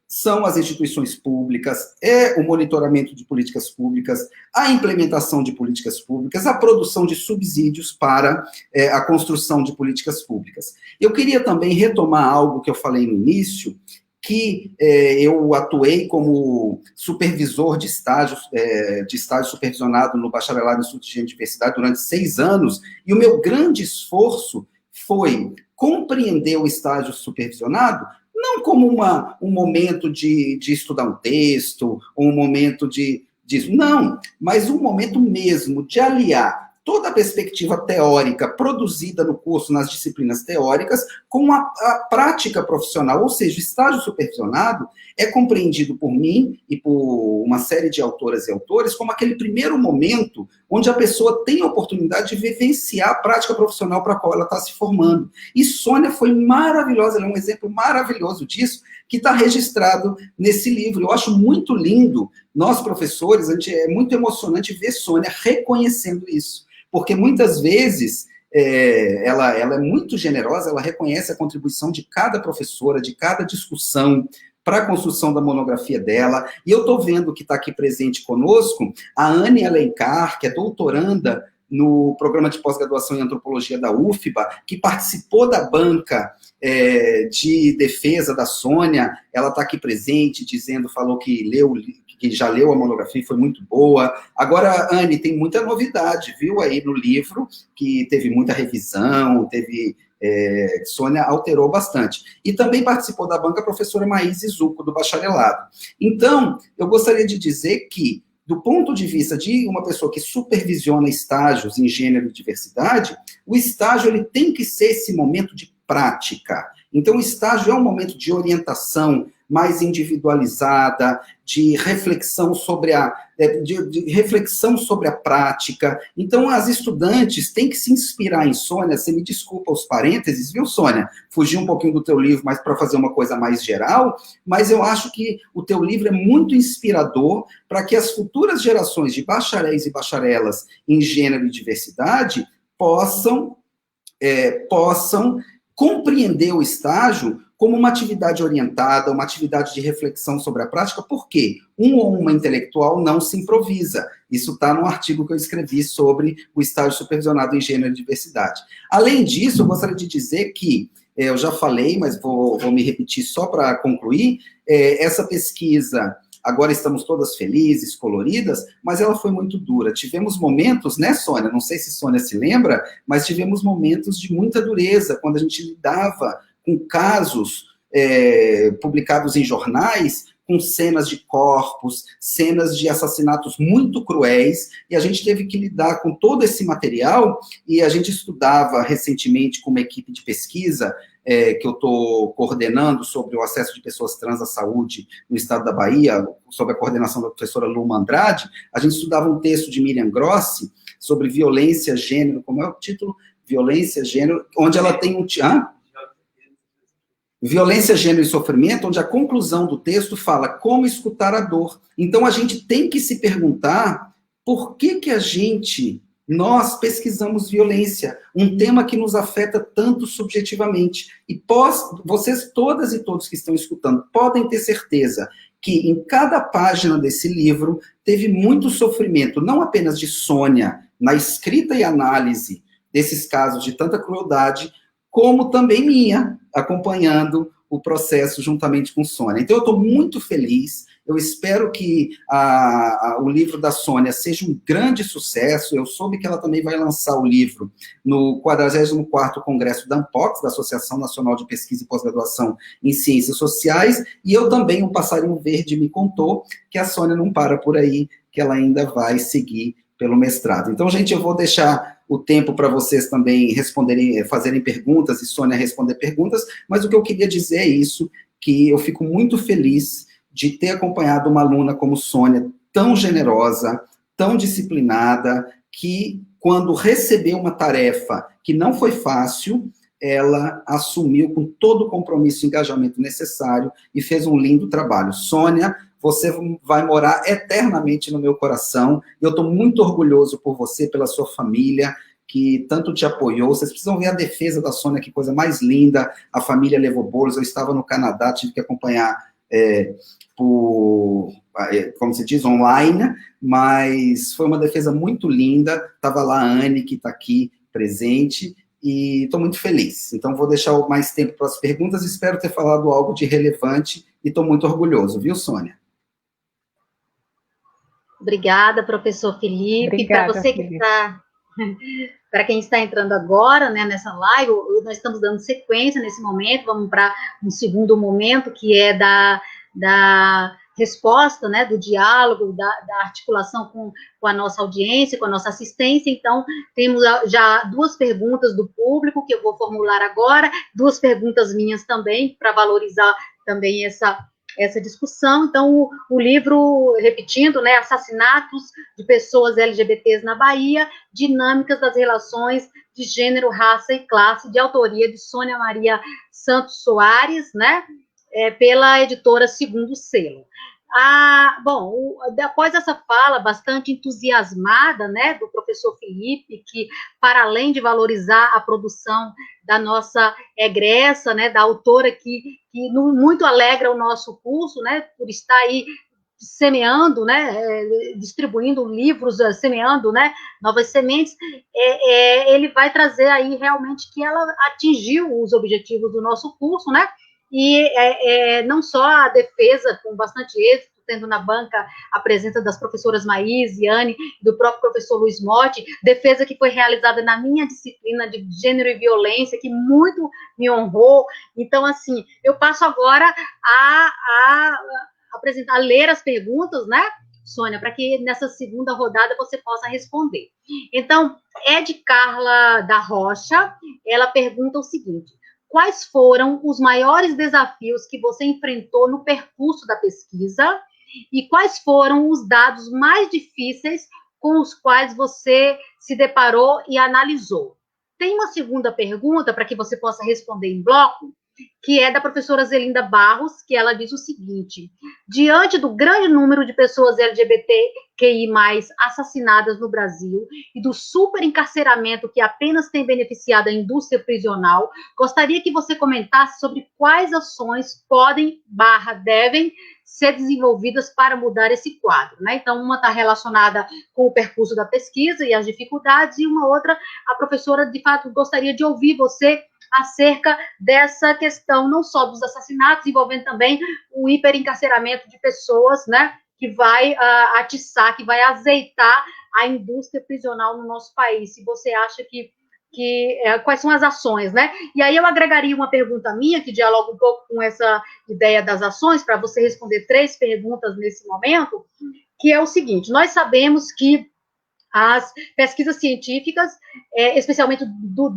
São as instituições públicas, o monitoramento de políticas públicas, a implementação de políticas públicas, a produção de subsídios para a construção de políticas públicas. Eu queria também retomar algo que eu falei no início, que eu atuei como supervisor de estágio supervisionado no Bacharelado em Estudos de Gênero e Diversidade durante 6 anos, e o meu grande esforço foi compreender o estágio supervisionado não como um momento de estudar um texto, ou um momento disso, não, mas um momento mesmo de aliar toda a perspectiva teórica produzida no curso nas disciplinas teóricas com a prática profissional, ou seja, o estágio supervisionado é compreendido por mim e por uma série de autoras e autores como aquele primeiro momento onde a pessoa tem a oportunidade de vivenciar a prática profissional para a qual ela está se formando. E Sônia foi maravilhosa, ela é um exemplo maravilhoso disso, que está registrado nesse livro. Eu acho muito lindo, nós professores, é muito emocionante ver Sônia reconhecendo isso. Porque muitas vezes ela é muito generosa, ela reconhece a contribuição de cada professora, de cada discussão para a construção da monografia dela. E eu estou vendo que está aqui presente conosco a Anne Alencar, que é doutoranda no programa de pós-graduação em antropologia da UFBA, que participou da banca de defesa da Sônia. Ela está aqui presente, falou que já leu a monografia e foi muito boa. Agora, Anne, tem muita novidade, viu, aí no livro, que teve muita revisão, Sônia alterou bastante. E também participou da banca a professora Maíse Zucco, do bacharelado. Então, eu gostaria de dizer que, do ponto de vista de uma pessoa que supervisiona estágios em gênero e diversidade, o estágio ele tem que ser esse momento de prática. Então, o estágio é um momento de orientação mais individualizada, de reflexão sobre reflexão sobre a prática. Então, as estudantes têm que se inspirar em Sônia. Você me desculpa os parênteses, viu, Sônia? Fugi um pouquinho do teu livro, mas para fazer uma coisa mais geral, mas eu acho que o teu livro é muito inspirador para que as futuras gerações de bacharéis e bacharelas em gênero e diversidade possam compreender o estágio como uma atividade orientada, uma atividade de reflexão sobre a prática, porque ou uma intelectual não se improvisa. Isso está no artigo que eu escrevi sobre o estágio supervisionado em gênero e diversidade. Além disso, eu gostaria de dizer que, eu já falei, mas vou me repetir só para concluir, essa pesquisa agora estamos todas felizes, coloridas, mas ela foi muito dura. Tivemos momentos, né, Sônia? Não sei se Sônia se lembra, mas tivemos momentos de muita dureza, quando a gente lidava com casos publicados em jornais, com cenas de corpos, cenas de assassinatos muito cruéis, e a gente teve que lidar com todo esse material, e a gente estudava recentemente com uma equipe de pesquisa, que eu estou coordenando sobre o acesso de pessoas trans à saúde no estado da Bahia, sob a coordenação da professora Luma Andrade. A gente estudava um texto de Miriam Grossi sobre violência, gênero, como é o título? Violência, gênero, onde ela tem um... Violência, gênero e sofrimento, onde a conclusão do texto fala como escutar a dor. Então, a gente tem que se perguntar por que nós pesquisamos violência, um tema que nos afeta tanto subjetivamente. E vocês todas e todos que estão escutando podem ter certeza que em cada página desse livro teve muito sofrimento, não apenas de Sônia, na escrita e análise desses casos de tanta crueldade, como também minha, acompanhando o processo juntamente com Sônia. Então, eu estou muito feliz, eu espero que o livro da Sônia seja um grande sucesso. Eu soube que ela também vai lançar o livro no 44º Congresso da ANPOX, da Associação Nacional de Pesquisa e Pós-Graduação em Ciências Sociais, e eu também, um passarinho verde me contou que a Sônia não para por aí, que ela ainda vai seguir pelo mestrado. Então, gente, eu vou deixar o tempo para vocês também fazerem perguntas, e Sônia responder perguntas, mas o que eu queria dizer é isso, que eu fico muito feliz de ter acompanhado uma aluna como Sônia, tão generosa, tão disciplinada, que quando recebeu uma tarefa que não foi fácil, ela assumiu com todo o compromisso e engajamento necessário e fez um lindo trabalho. Sônia, você vai morar eternamente no meu coração. Eu estou muito orgulhoso por você, pela sua família, que tanto te apoiou. Vocês precisam ver a defesa da Sônia, que coisa mais linda. A família levou bolos. Eu estava no Canadá, tive que acompanhar como se diz, online, mas foi uma defesa muito linda. Estava lá a Anne, que está aqui presente, e estou muito feliz. Então, vou deixar mais tempo para as perguntas. Espero ter falado algo de relevante e estou muito orgulhoso, viu, Sônia? Obrigada, professor Felipe. Para você que Felipe. está... Para quem está entrando agora, né, nessa live, nós estamos dando sequência nesse momento, vamos para um segundo momento, que é da resposta, né, do diálogo, da articulação com a nossa audiência, com a nossa assistência. Então, temos já 2 perguntas do público, que eu vou formular agora, 2 perguntas minhas também, para valorizar também essa discussão. Então, o livro, repetindo, né, Assassinatos de Pessoas LGBTs na Bahia, Dinâmicas das Relações de Gênero, Raça e Classe, de autoria de Sônia Maria Santos Soares, né, pela editora Segundo Selo. Bom, após essa fala bastante entusiasmada, né, do professor Felipe, que, para além de valorizar a produção da nossa egressa, né, da autora que muito alegra o nosso curso, né, por estar aí semeando, né, distribuindo livros, semeando, né, novas sementes, ele vai trazer aí realmente que ela atingiu os objetivos do nosso curso, né, e não só a defesa com bastante êxito, tendo na banca a presença das professoras Maís e Anne, do próprio professor Luiz Motti, defesa que foi realizada na minha disciplina de gênero e violência, que muito me honrou. Então, assim, eu passo agora a ler as perguntas, né, Sônia, para que nessa segunda rodada você possa responder. Então, Ed Carla da Rocha, ela pergunta o seguinte: quais foram os maiores desafios que você enfrentou no percurso da pesquisa e quais foram os dados mais difíceis com os quais você se deparou e analisou? Tem uma segunda pergunta para que você possa responder em bloco, que é da professora Zelinda Barros, que ela diz o seguinte: diante do grande número de pessoas LGBTQI+, assassinadas no Brasil e do superencarceramento que apenas tem beneficiado a indústria prisional, gostaria que você comentasse sobre quais ações podem / devem ser desenvolvidas para mudar esse quadro, né? Então, uma está relacionada com o percurso da pesquisa e as dificuldades, e uma outra, a professora, de fato, gostaria de ouvir você acerca dessa questão, não só dos assassinatos, envolvendo também o hiperencarceramento de pessoas, né, que vai atiçar, que vai azeitar a indústria prisional no nosso país. Se você acha quais são as ações, né? E aí eu agregaria uma pergunta minha, que dialoga um pouco com essa ideia das ações, para você responder 3 perguntas nesse momento, que é o seguinte: nós sabemos que as pesquisas científicas, especialmente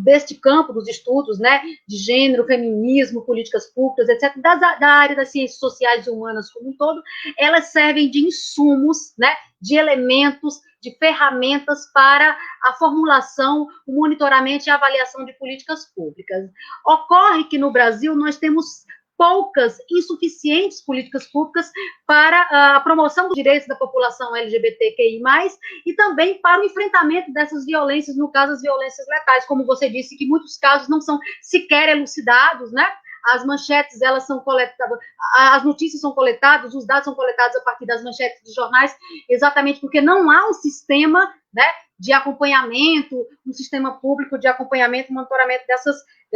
deste campo dos estudos, né, de gênero, feminismo, políticas públicas, etc., da área das ciências sociais e humanas como um todo, elas servem de insumos, né, de elementos, de ferramentas para a formulação, o monitoramento e a avaliação de políticas públicas. Ocorre que no Brasil nós temos poucas, insuficientes políticas públicas para a promoção dos direitos da população LGBTQI+, e também para o enfrentamento dessas violências, no caso, as violências letais, como você disse, que muitos casos não são sequer elucidados, né? As manchetes, elas são coletadas, as notícias são coletadas, os dados são coletados a partir das manchetes dos jornais, exatamente porque não há um sistema, né, de acompanhamento, um sistema público de acompanhamento e monitoramento dessa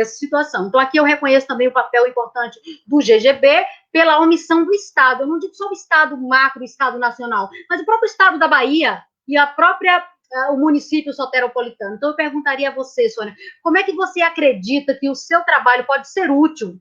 situação. Então, aqui eu reconheço também o papel importante do GGB pela omissão do Estado. Eu não digo só o Estado macro, o Estado nacional, mas o próprio Estado da Bahia e o município soteropolitano. Então, eu perguntaria a você, Sônia, como é que você acredita que o seu trabalho pode ser útil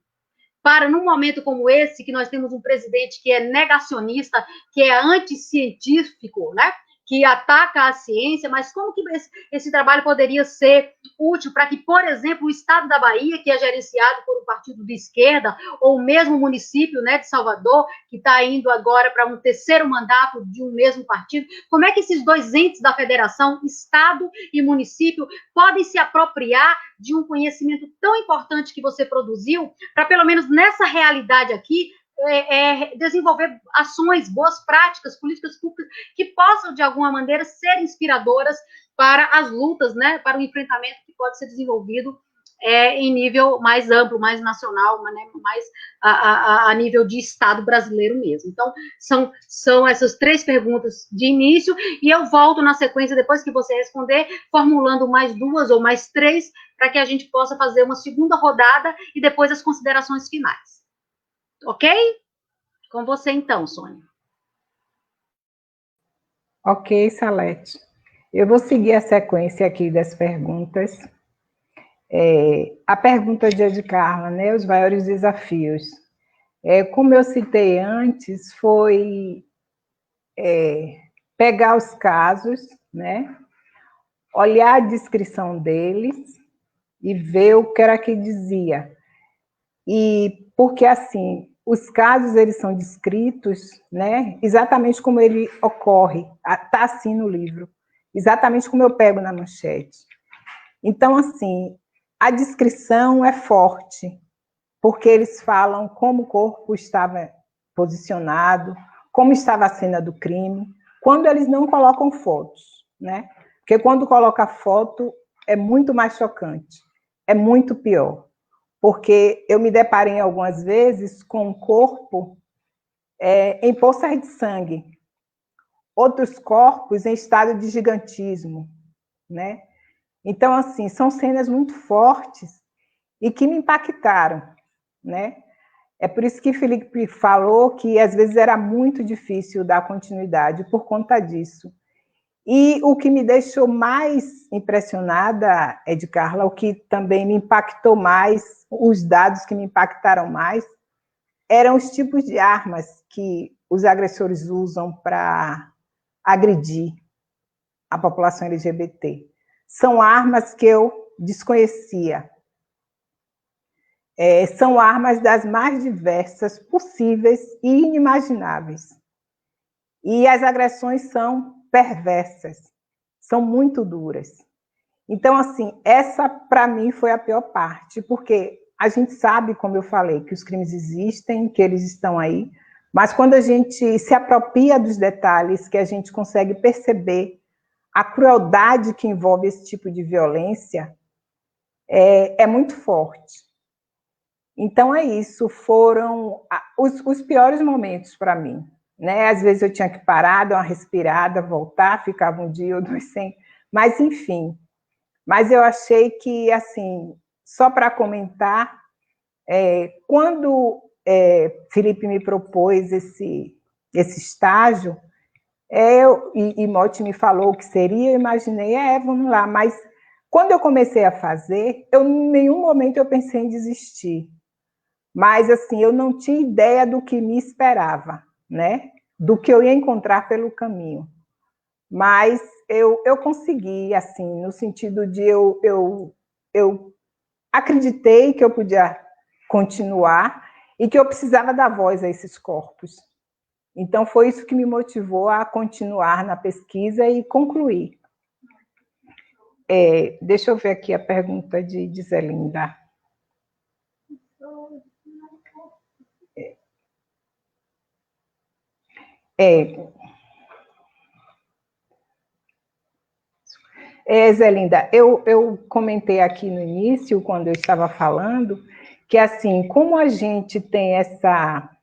para, num momento como esse, que nós temos um presidente que é negacionista, que é anticientífico, né? Que ataca a ciência, mas como que esse trabalho poderia ser útil para que, por exemplo, o Estado da Bahia, que é gerenciado por um partido de esquerda, ou mesmo o município, né, de Salvador, que está indo agora para um 3º mandato de um mesmo partido, como é que esses 2 entes da federação, Estado e município, podem se apropriar de um conhecimento tão importante que você produziu, para, pelo menos nessa realidade aqui, desenvolver ações, boas práticas, políticas públicas que possam, de alguma maneira, ser inspiradoras para as lutas, né, para o enfrentamento que pode ser desenvolvido em nível mais amplo, mais nacional, né, mais a nível de Estado brasileiro mesmo. Então, são essas 3 perguntas de início, e eu volto na sequência, depois que você responder, formulando mais 2 ou mais 3, para que a gente possa fazer uma segunda rodada e depois as considerações finais. Ok? Com você, então, Sônia. Ok, Salete. Eu vou seguir a sequência aqui das perguntas. A pergunta de Edcarla, né? Os maiores desafios. Como eu citei antes, foi pegar os casos, né? Olhar a descrição deles e ver o que era que dizia. E porque, assim, os casos, eles são descritos, né, exatamente como ele ocorre, está assim no livro, exatamente como eu pego na manchete. Então, assim, a descrição é forte, porque eles falam como o corpo estava posicionado, como estava a cena do crime, quando eles não colocam fotos, né? Porque quando coloca foto, é muito mais chocante, é muito pior. Porque eu me deparei algumas vezes com um corpo em poças de sangue, outros corpos em estado de gigantismo, né? Então, assim, são cenas muito fortes e que me impactaram, né? É por isso que Felipe falou que às vezes era muito difícil dar continuidade por conta disso. E o que me deixou mais impressionada, Edcarla, o que também me impactou mais, os dados que me impactaram mais, eram os tipos de armas que os agressores usam para agredir a população LGBT. São armas que eu desconhecia. São armas das mais diversas possíveis e inimagináveis. E as agressões são perversas, são muito duras. Então, assim, essa, para mim, foi a pior parte, porque a gente sabe, como eu falei, que os crimes existem, que eles estão aí, mas quando a gente se apropria dos detalhes, que a gente consegue perceber a crueldade que envolve esse tipo de violência, é muito forte. Então, é isso, foram os piores momentos para mim. Né? Às vezes eu tinha que parar, dar uma respirada, voltar, ficava um dia ou 2 sem... Mas, enfim. Mas eu achei que, assim, só para comentar, quando Felipe me propôs esse estágio, e Motti me falou que seria, eu imaginei, vamos lá, mas quando eu comecei a fazer, em nenhum momento eu pensei em desistir, mas assim, eu não tinha ideia do que me esperava, né? Do que eu ia encontrar pelo caminho, mas eu consegui, assim, no sentido de eu acreditei que eu podia continuar e que eu precisava dar voz a esses corpos. Então, foi isso que me motivou a continuar na pesquisa e concluir. Deixa eu ver aqui a pergunta de Zelinda. Zelinda, eu comentei aqui no início, quando eu estava falando, que assim, como a gente tem essa...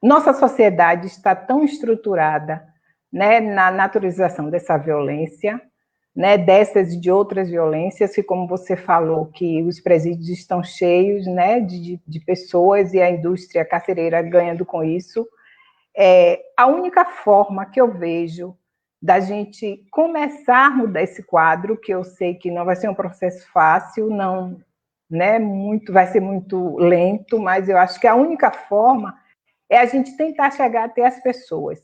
Nossa sociedade está tão estruturada, né, na naturalização dessa violência, né, dessas e de outras violências, que, como você falou, que os presídios estão cheios, né, de pessoas e a indústria carcereira ganhando com isso. A única forma que eu vejo da gente começar a mudar esse quadro, que eu sei que não vai ser um processo fácil, não, né, vai ser muito lento, mas eu acho que a única forma é a gente tentar chegar até as pessoas.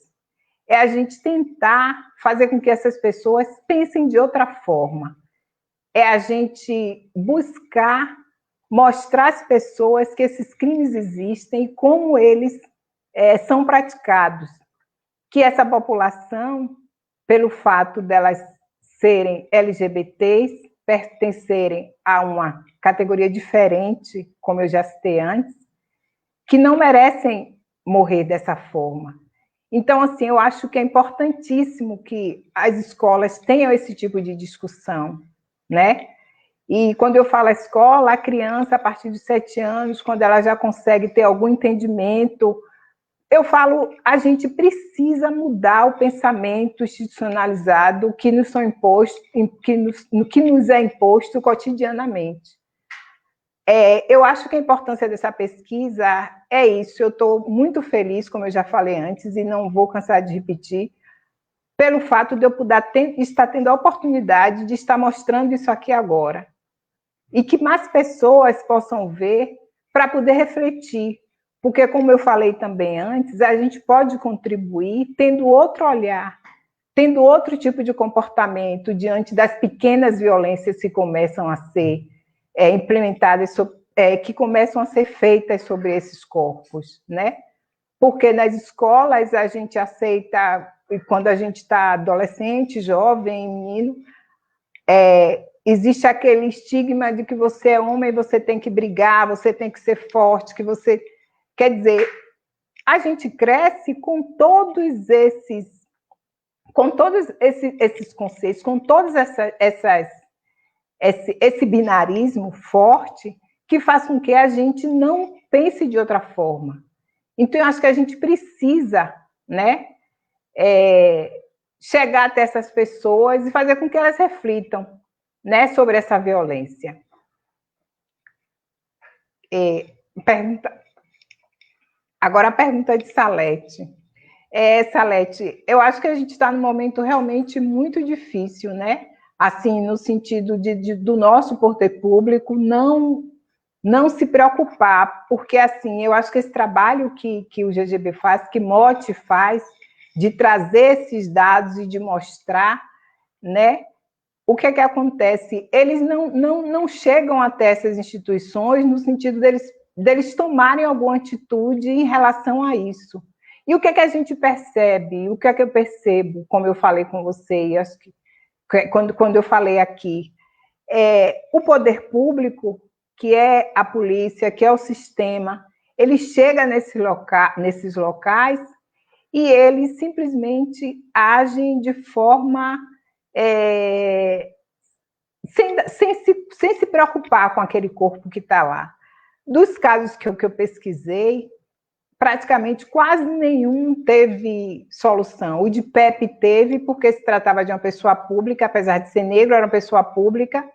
É a gente tentar fazer com que essas pessoas pensem de outra forma. É a gente buscar mostrar às pessoas que esses crimes existem e como eles são praticados. Que essa população, pelo fato delas serem LGBTs, pertencerem a uma categoria diferente, como eu já citei antes, que não merecem morrer dessa forma. Então, assim, eu acho que é importantíssimo que as escolas tenham esse tipo de discussão, né? E quando eu falo a escola, a criança, a partir de 7 anos, quando ela já consegue ter algum entendimento, eu falo, a gente precisa mudar o pensamento institucionalizado que nos é imposto cotidianamente. Eu acho que a importância dessa pesquisa é isso. Eu estou muito feliz, como eu já falei antes, e não vou cansar de repetir, pelo fato de eu poder estar tendo a oportunidade de estar mostrando isso aqui agora. E que mais pessoas possam ver para poder refletir. Porque, como eu falei também antes, a gente pode contribuir tendo outro olhar, tendo outro tipo de comportamento diante das pequenas violências que começam a ser implementadas, que começam a ser feitas sobre esses corpos, né? Porque nas escolas a gente aceita, e quando a gente está adolescente, jovem, menino, existe aquele estigma de que você é homem, você tem que brigar, você tem que ser forte, que você... Quer dizer, a gente cresce com todos esses conceitos, com todos esse binarismo forte que faz com que a gente não pense de outra forma. Então, eu acho que a gente precisa, né, chegar até essas pessoas e fazer com que elas reflitam, né, sobre essa violência. Agora a pergunta de Salete. Salete, eu acho que a gente está num momento realmente muito difícil, né? Assim, no sentido do nosso poder público não se preocupar, porque assim, eu acho que esse trabalho que o GGB faz, que Motti faz, de trazer esses dados e de mostrar, né? O que é que acontece? Eles não chegam até essas instituições no sentido deles tomarem alguma atitude em relação a isso. E o que é que a gente percebe? O que é que eu percebo, como eu falei com você, e acho que quando eu falei aqui, o poder público, que é a polícia, que é o sistema, ele chega nesses locais e eles simplesmente agem de forma sem se preocupar com aquele corpo que está lá. Dos casos que eu pesquisei, praticamente quase nenhum teve solução. O de Pepe teve, porque se tratava de uma pessoa pública, apesar de ser negro, era uma pessoa pública,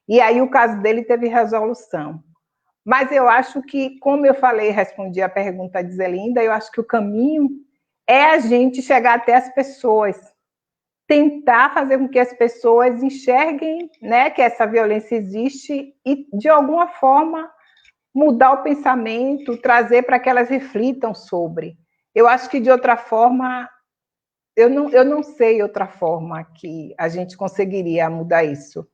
E aí o caso dele teve resolução. Mas eu acho que, como eu falei, respondi a pergunta de Zelinda, eu acho que o caminho é a gente chegar até as pessoas, tentar fazer com que as pessoas enxerguem, né, que essa violência existe e, de alguma forma, mudar o pensamento, trazer para que elas reflitam sobre. Eu acho que, de outra forma, eu não sei outra forma que a gente conseguiria mudar isso.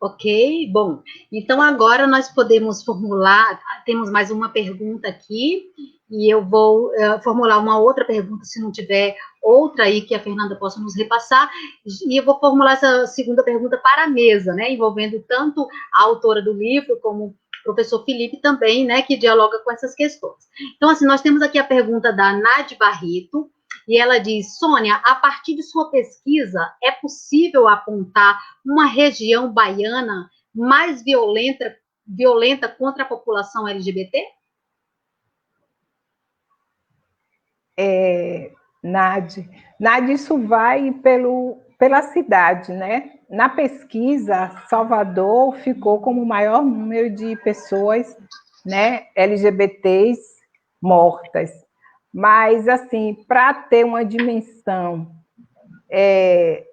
Ok, bom, então agora nós podemos formular, temos mais uma pergunta aqui, e eu vou formular uma outra pergunta, se não tiver outra aí que a Fernanda possa nos repassar, e eu vou formular essa segunda pergunta para a mesa, né, envolvendo tanto a autora do livro, como o professor Felipe também, né, que dialoga com essas questões. Então, assim, nós temos aqui a pergunta da Nade Barreto, e ela diz: Sônia, a partir de sua pesquisa, é possível apontar uma região baiana mais violenta contra a população LGBT? Nade, isso vai pela cidade, né? Na pesquisa, Salvador ficou como o maior número de pessoas, né, LGBTs mortas. Mas, assim, para ter uma dimensão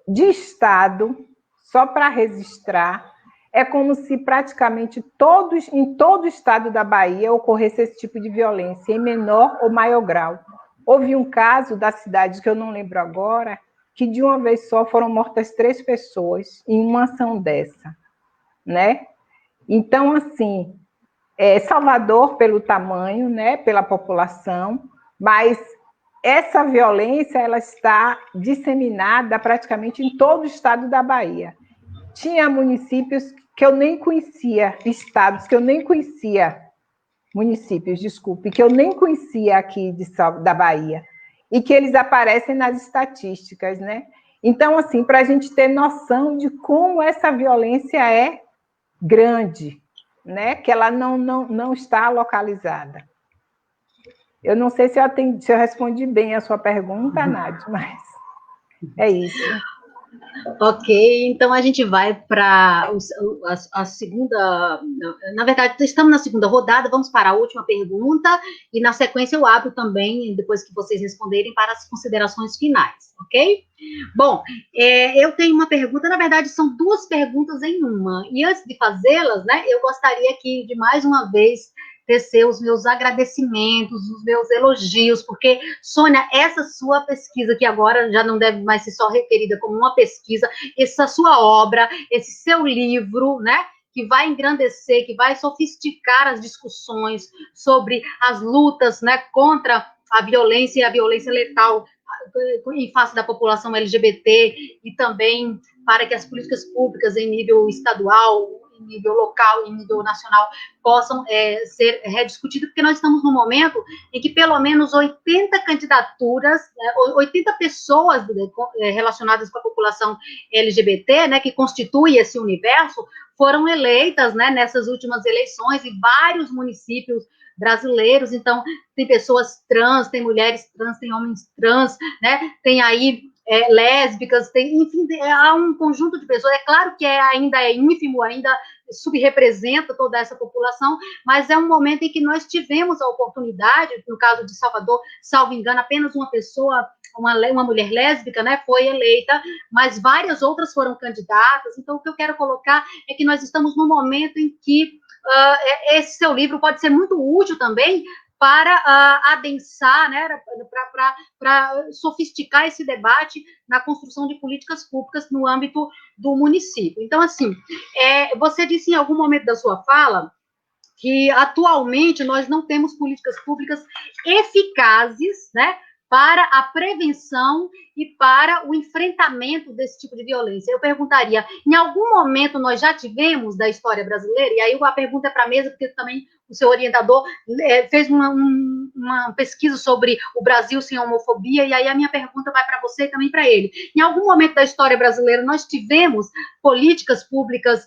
de Estado, só para registrar, é como se praticamente em todo o estado da Bahia ocorresse esse tipo de violência, em menor ou maior grau. Houve um caso da cidade, que eu não lembro agora, que de uma vez só foram mortas 3 pessoas em uma ação dessa, né? Então, assim, Salvador pelo tamanho, né, pela população, mas essa violência ela está disseminada praticamente em todo o estado da Bahia. Tinha municípios que eu nem conhecia, estados que eu nem conhecia, municípios, desculpe, que eu nem conhecia aqui da Bahia, e que eles aparecem nas estatísticas, né? Então, assim, para a gente ter noção de como essa violência é grande, né? Que ela não está localizada. Eu não sei se eu respondi bem a sua pergunta, Nádia, mas é isso. Ok, então a gente vai para a segunda. Na verdade, estamos na segunda rodada, vamos para a última pergunta, e na sequência eu abro também, depois que vocês responderem, para as considerações finais, ok? Bom, eu tenho uma pergunta, na verdade, são 2 perguntas em uma, e antes de fazê-las, né, eu gostaria aqui de mais uma vez tecer os meus agradecimentos, os meus elogios, porque, Sônia, essa sua pesquisa, que agora já não deve mais ser só referida como uma pesquisa, essa sua obra, esse seu livro, né, que vai engrandecer, que vai sofisticar as discussões sobre as lutas, né, contra a violência e a violência letal em face da população LGBT, e também para que as políticas públicas em nível estadual, em nível local, em nível nacional, possam ser rediscutidas, porque nós estamos num momento em que pelo menos 80 candidaturas, 80 pessoas relacionadas com a população LGBT, né, que constitui esse universo, foram eleitas, né, nessas últimas eleições em vários municípios brasileiros. Então, tem pessoas trans, tem mulheres trans, tem homens trans, né, tem aí lésbicas, enfim, há um conjunto de pessoas. É claro que ainda é ínfimo, ainda subrepresenta toda essa população, mas é um momento em que nós tivemos a oportunidade, no caso de Salvador, salvo engano, apenas uma pessoa, uma mulher lésbica, né, foi eleita, mas várias outras foram candidatas. Então, o que eu quero colocar é que nós estamos num momento em que esse seu livro pode ser muito útil também para adensar, né, para sofisticar esse debate na construção de políticas públicas no âmbito do município. Então, assim, você disse em algum momento da sua fala que atualmente nós não temos políticas públicas eficazes, né, para a prevenção e para o enfrentamento desse tipo de violência. Eu perguntaria, em algum momento nós já tivemos da história brasileira? E aí a pergunta é para a mesa, porque também o seu orientador fez uma pesquisa sobre o Brasil sem homofobia, e aí a minha pergunta vai para você e também para ele. Em algum momento da história brasileira nós tivemos políticas públicas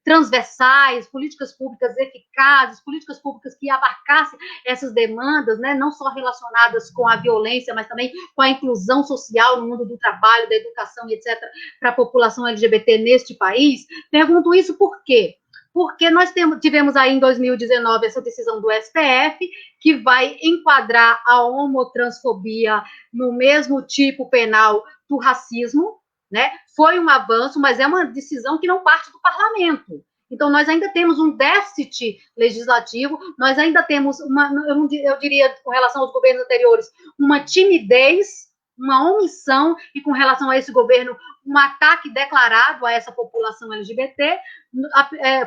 transversais, políticas públicas eficazes, políticas públicas que abarcassem essas demandas, né, não só relacionadas com a violência, mas também com a inclusão social no mundo do trabalho, da educação e etc., para a população LGBT neste país. Pergunto isso por quê? Porque nós tivemos aí em 2019 essa decisão do STF, que vai enquadrar a homotransfobia no mesmo tipo penal do racismo, né? Foi um avanço, mas é uma decisão que não parte do parlamento. Então, nós ainda temos um déficit legislativo, nós ainda temos, eu diria, com relação aos governos anteriores, uma timidez, uma omissão, e com relação a esse governo, um ataque declarado a essa população LGBT.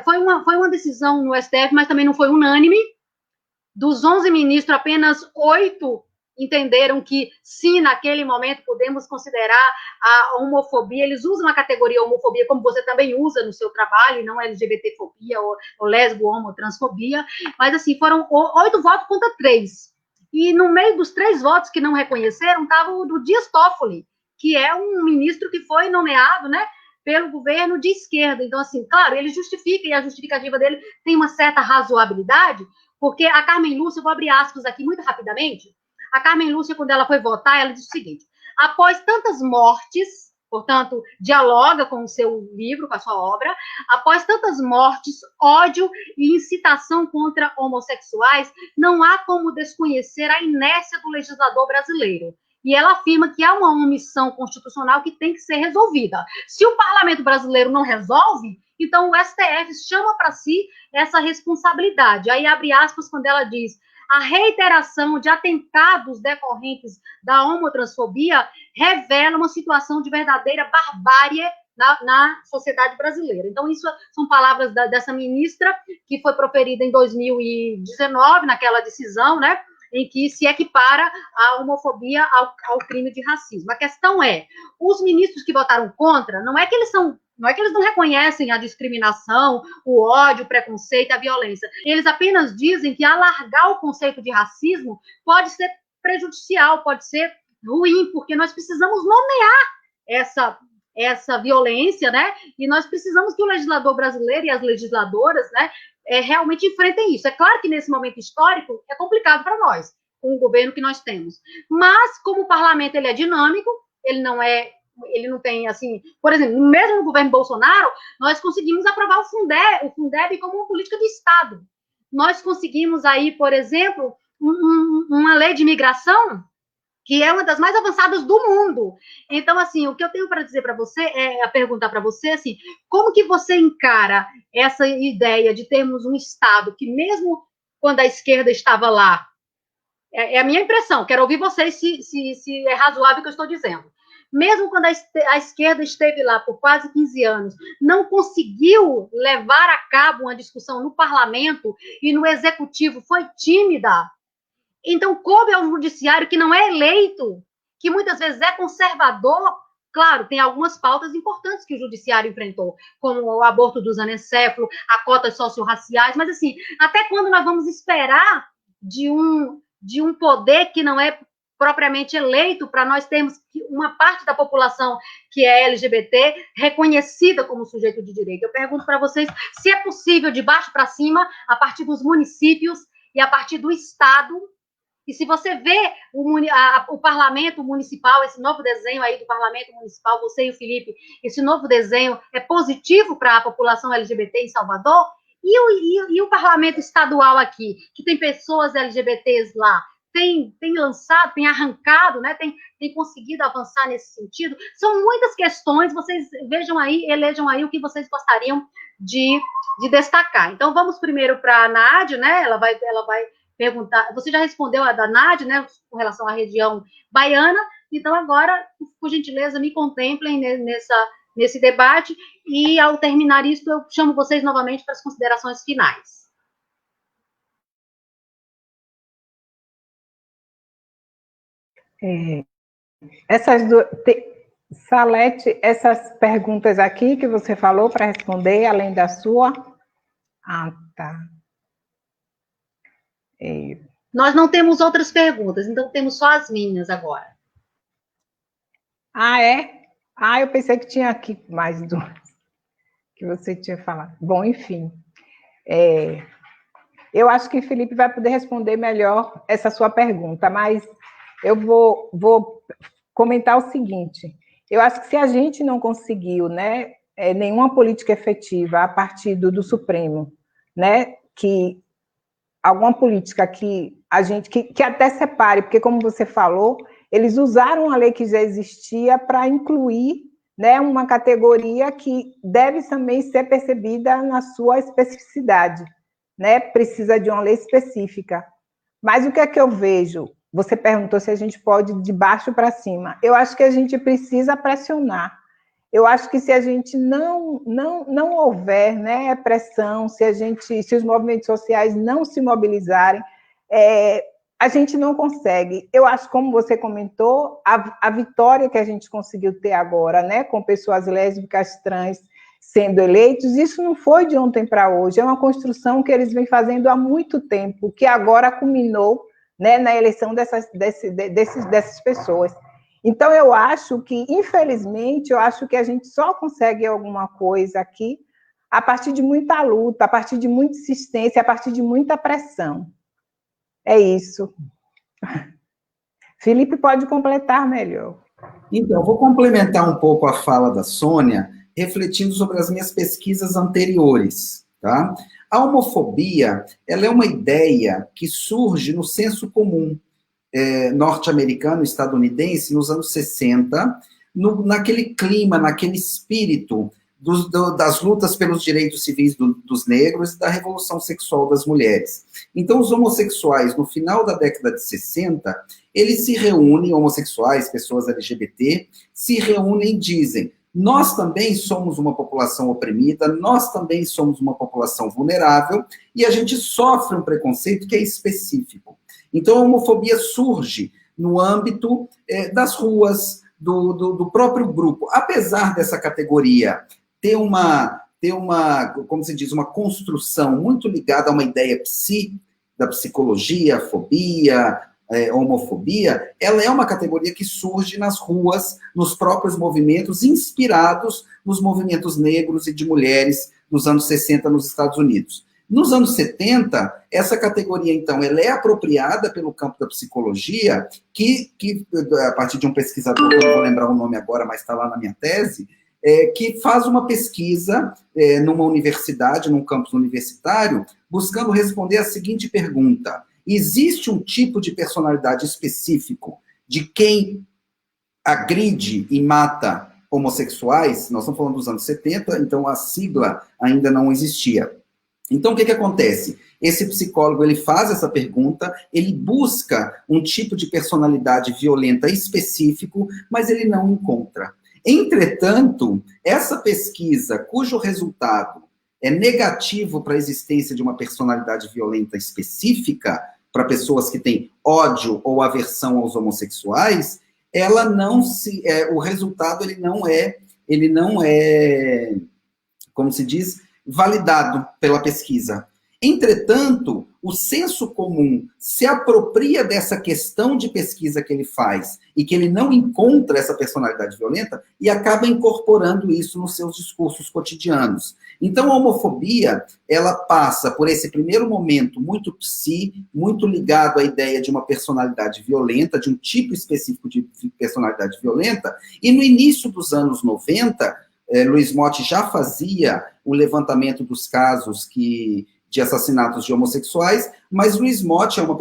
Foi uma decisão no STF, mas também não foi unânime. Dos 11 ministros, apenas 8 entenderam que, sim, naquele momento podemos considerar a homofobia. Eles usam a categoria homofobia como você também usa no seu trabalho, não LGBTfobia ou lesbo, homo, transfobia. Mas, assim, foram 8 votos contra 3. E no meio dos 3 votos que não reconheceram, estava o do Dias Toffoli, que é um ministro que foi nomeado, né, pelo governo de esquerda. Então, assim, claro, ele justifica, e a justificativa dele tem uma certa razoabilidade, porque a Carmen Lúcia, eu vou abrir aspas aqui muito rapidamente, a Carmen Lúcia, quando ela foi votar, ela disse o seguinte: após tantas mortes, portanto, dialoga com o seu livro, com a sua obra, após tantas mortes, ódio e incitação contra homossexuais, não há como desconhecer a inércia do legislador brasileiro. E ela afirma que há uma omissão constitucional que tem que ser resolvida. Se o parlamento brasileiro não resolve, então o STF chama para si essa responsabilidade. Aí abre aspas quando ela diz: a reiteração de atentados decorrentes da homotransfobia revela uma situação de verdadeira barbárie na sociedade brasileira. Então, isso são palavras dessa ministra, que foi proferida em 2019, naquela decisão, né, em que se equipara a homofobia ao crime de racismo. A questão é, os ministros que votaram contra, não é que eles não reconhecem a discriminação, o ódio, o preconceito, a violência. Eles apenas dizem que alargar o conceito de racismo pode ser prejudicial, pode ser ruim, porque nós precisamos nomear essa violência, né? E nós precisamos que o legislador brasileiro e as legisladoras, né, realmente enfrentem isso. É claro que nesse momento histórico é complicado para nós, com o governo que nós temos. Mas, como o parlamento ele é dinâmico, ele não tem, assim, por exemplo, mesmo no governo Bolsonaro, nós conseguimos aprovar o Fundeb como uma política do Estado. Nós conseguimos aí, por exemplo, uma lei de imigração que é uma das mais avançadas do mundo. Então, assim, o que eu tenho para dizer para você, perguntar para você, assim, como que você encara essa ideia de termos um Estado que, mesmo quando a esquerda estava lá, é a minha impressão, quero ouvir vocês se é razoável o que eu estou dizendo. Mesmo quando a esquerda esteve lá por quase 15 anos, não conseguiu levar a cabo uma discussão no parlamento e no executivo, foi tímida. Então, coube ao judiciário, que não é eleito, que muitas vezes é conservador. Claro, tem algumas pautas importantes que o judiciário enfrentou, como o aborto dos anencéfalos, a cotas socio-raciais, mas, assim, até quando nós vamos esperar de um poder que não é propriamente eleito, para nós termos uma parte da população que é LGBT reconhecida como sujeito de direito? Eu pergunto para vocês se é possível, de baixo para cima, a partir dos municípios e a partir do Estado. E se você vê o parlamento municipal, esse novo desenho aí do parlamento municipal, você e o Felipe, esse novo desenho é positivo para a população LGBT em Salvador? E o parlamento estadual aqui, que tem pessoas LGBTs lá, tem lançado, tem arrancado, né, tem conseguido avançar nesse sentido? São muitas questões, vocês elejam aí o que vocês gostariam de destacar. Então, vamos primeiro para a Nádia, né, ela vai perguntar, você já respondeu a da Nádia, né, com relação à região baiana, então agora, por gentileza, me contemplem nesse debate, e ao terminar isso, eu chamo vocês novamente para as considerações finais. Salete, essas perguntas aqui que você falou para responder, além da sua? Ah, tá. Nós não temos outras perguntas, então temos só as minhas agora. Ah, é? Ah, eu pensei que tinha aqui mais duas. que você tinha falado. Bom, enfim, eu acho que Felipe vai poder responder melhor essa sua pergunta, mas eu vou comentar o seguinte. Eu acho que se a gente não conseguiu, né, nenhuma política efetiva a partir do Supremo, né, que alguma política que a gente que até separe, porque como você falou, eles usaram a lei que já existia para incluir, né, uma categoria que deve também ser percebida na sua especificidade, né? Precisa de uma lei específica. Mas o que é que eu vejo? Você perguntou se a gente pode de baixo para cima. Eu acho que a gente precisa pressionar. Eu acho que se a gente não houver, né, pressão, se os movimentos sociais não se mobilizarem, a gente não consegue. Eu acho, como você comentou, a vitória que a gente conseguiu ter agora, né, com pessoas lésbicas, trans sendo eleitos, isso não foi de ontem para hoje, é uma construção que eles vêm fazendo há muito tempo, que agora culminou, né, na eleição dessas pessoas. Então, eu acho que, infelizmente, eu acho que a gente só consegue alguma coisa aqui a partir de muita luta, a partir de muita insistência, a partir de muita pressão. É isso. Felipe pode completar melhor. Então, eu vou complementar um pouco a fala da Sônia, refletindo sobre as minhas pesquisas anteriores, tá? A homofobia, ela é uma ideia que surge no senso comum norte-americano, estadunidense, nos anos 60, naquele clima, naquele espírito das lutas pelos direitos civis dos negros e da revolução sexual das mulheres. Então, os homossexuais, no final da década de 60, eles se reúnem, homossexuais, pessoas LGBT, se reúnem e dizem: nós também somos uma população oprimida, nós também somos uma população vulnerável, e a gente sofre um preconceito que é específico. Então, a homofobia surge no âmbito das ruas, do próprio grupo. Apesar dessa categoria ter uma, como se diz, uma construção muito ligada a uma ideia da psicologia, fobia, homofobia, ela é uma categoria que surge nas ruas, nos próprios movimentos, inspirados nos movimentos negros e de mulheres dos anos 60 nos Estados Unidos. Nos anos 70, essa categoria, então, ela é apropriada pelo campo da psicologia, que a partir de um pesquisador, que eu não vou lembrar o nome agora, mas está lá na minha tese, que faz uma pesquisa numa universidade, num campus universitário, buscando responder a seguinte pergunta: existe um tipo de personalidade específico de quem agride e mata homossexuais? Nós estamos falando dos anos 70, então a sigla ainda não existia. Então, o que acontece? Esse psicólogo, ele faz essa pergunta, ele busca um tipo de personalidade violenta específico, mas ele não encontra. Entretanto, essa pesquisa, cujo resultado é negativo para a existência de uma personalidade violenta específica, para pessoas que têm ódio ou aversão aos homossexuais, ela não o resultado ele não é, como se diz, validado pela pesquisa. Entretanto, o senso comum se apropria dessa questão de pesquisa que ele faz e que ele não encontra essa personalidade violenta e acaba incorporando isso nos seus discursos cotidianos. Então, a homofobia, ela passa por esse primeiro momento muito muito ligado à ideia de uma personalidade violenta, de um tipo específico de personalidade violenta, e no início dos anos 90, Luiz Motti já fazia o levantamento dos casos de assassinatos de homossexuais, mas Luiz Motti é uma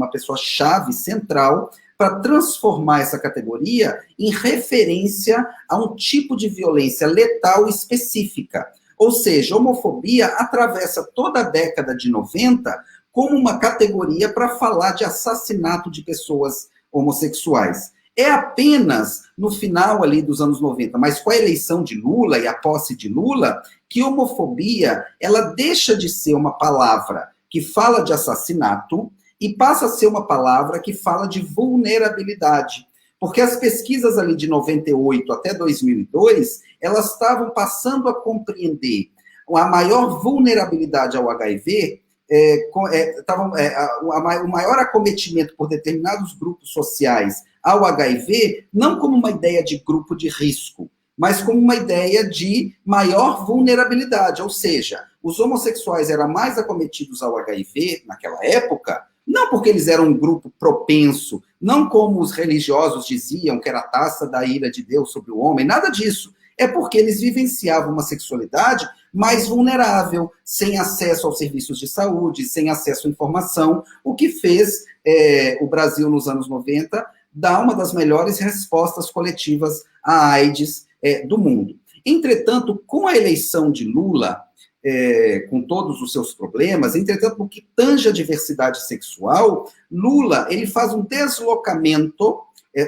pessoa chave, central, para transformar essa categoria em referência a um tipo de violência letal específica. Ou seja, a homofobia atravessa toda a década de 90 como uma categoria para falar de assassinato de pessoas homossexuais. É apenas no final ali dos anos 90, mas com a eleição de Lula e a posse de Lula, que a homofobia, ela deixa de ser uma palavra que fala de assassinato e passa a ser uma palavra que fala de vulnerabilidade. Porque as pesquisas ali de 98 até 2002, elas estavam passando a compreender a maior vulnerabilidade ao HIV, o maior acometimento por determinados grupos sociais ao HIV, não como uma ideia de grupo de risco, mas como uma ideia de maior vulnerabilidade, ou seja, os homossexuais eram mais acometidos ao HIV naquela época, não porque eles eram um grupo propenso, não como os religiosos diziam que era a taça da ira de Deus sobre o homem, nada disso. É porque eles vivenciavam uma sexualidade mais vulnerável, sem acesso aos serviços de saúde, sem acesso à informação, o que fez o Brasil, nos anos 90, dar uma das melhores respostas coletivas à AIDS do mundo. Entretanto, com a eleição de Lula, com todos os seus problemas, entretanto, no que tange a diversidade sexual, Lula ele faz um deslocamento,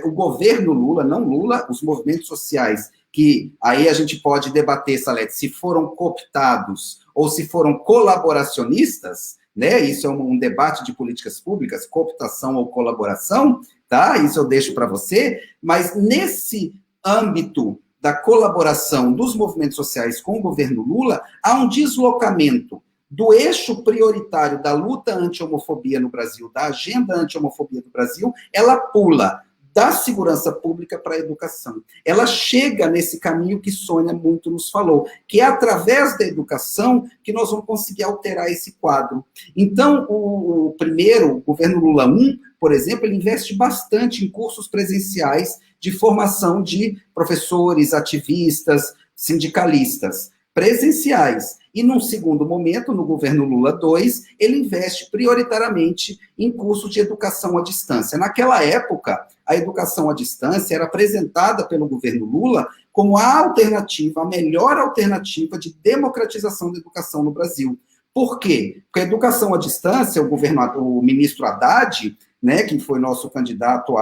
o governo Lula, não Lula, os movimentos sociais, que aí a gente pode debater, Salete, se foram cooptados ou se foram colaboracionistas, né? Isso é um debate de políticas públicas, cooptação ou colaboração, tá? Isso eu deixo para você, mas nesse âmbito da colaboração dos movimentos sociais com o governo Lula, há um deslocamento do eixo prioritário da luta anti-homofobia no Brasil, da agenda anti-homofobia do Brasil, ela pula da segurança pública para a educação. Ela chega nesse caminho que Sônia muito nos falou, que é através da educação que nós vamos conseguir alterar esse quadro. Então, o governo Lula I, por exemplo, ele investe bastante em cursos presenciais de formação de professores, ativistas, sindicalistas, presenciais. E, num segundo momento, no governo Lula II, ele investe prioritariamente em cursos de educação à distância. Naquela época, a educação à distância era apresentada pelo governo Lula como a alternativa, a melhor alternativa de democratização da educação no Brasil. Por quê? Porque a educação à distância, o ministro Haddad, né, que foi nosso candidato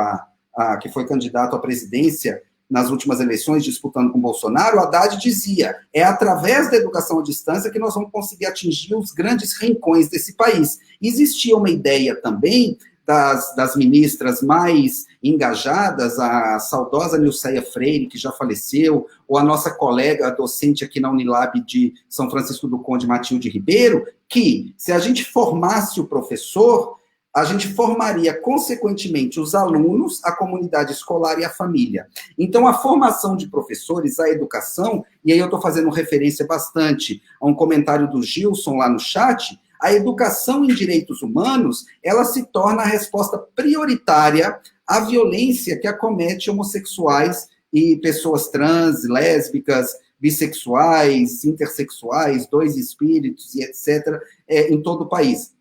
que foi candidato à presidência nas últimas eleições, disputando com Bolsonaro, o Haddad dizia, é através da educação à distância que nós vamos conseguir atingir os grandes rincões desse país. Existia uma ideia também das ministras mais engajadas, a saudosa Nilceia Freire, que já faleceu, ou a nossa colega docente aqui na Unilab de São Francisco do Conde, Matilde Ribeiro, que, se a gente formasse o professor, a gente formaria, consequentemente, os alunos, a comunidade escolar e a família. Então, a formação de professores, a educação, e aí eu estou fazendo referência bastante a um comentário do Gilson lá no chat, a educação em direitos humanos, ela se torna a resposta prioritária à violência que acomete homossexuais e pessoas trans, lésbicas, bissexuais, intersexuais, dois espíritos e etc., em todo o país.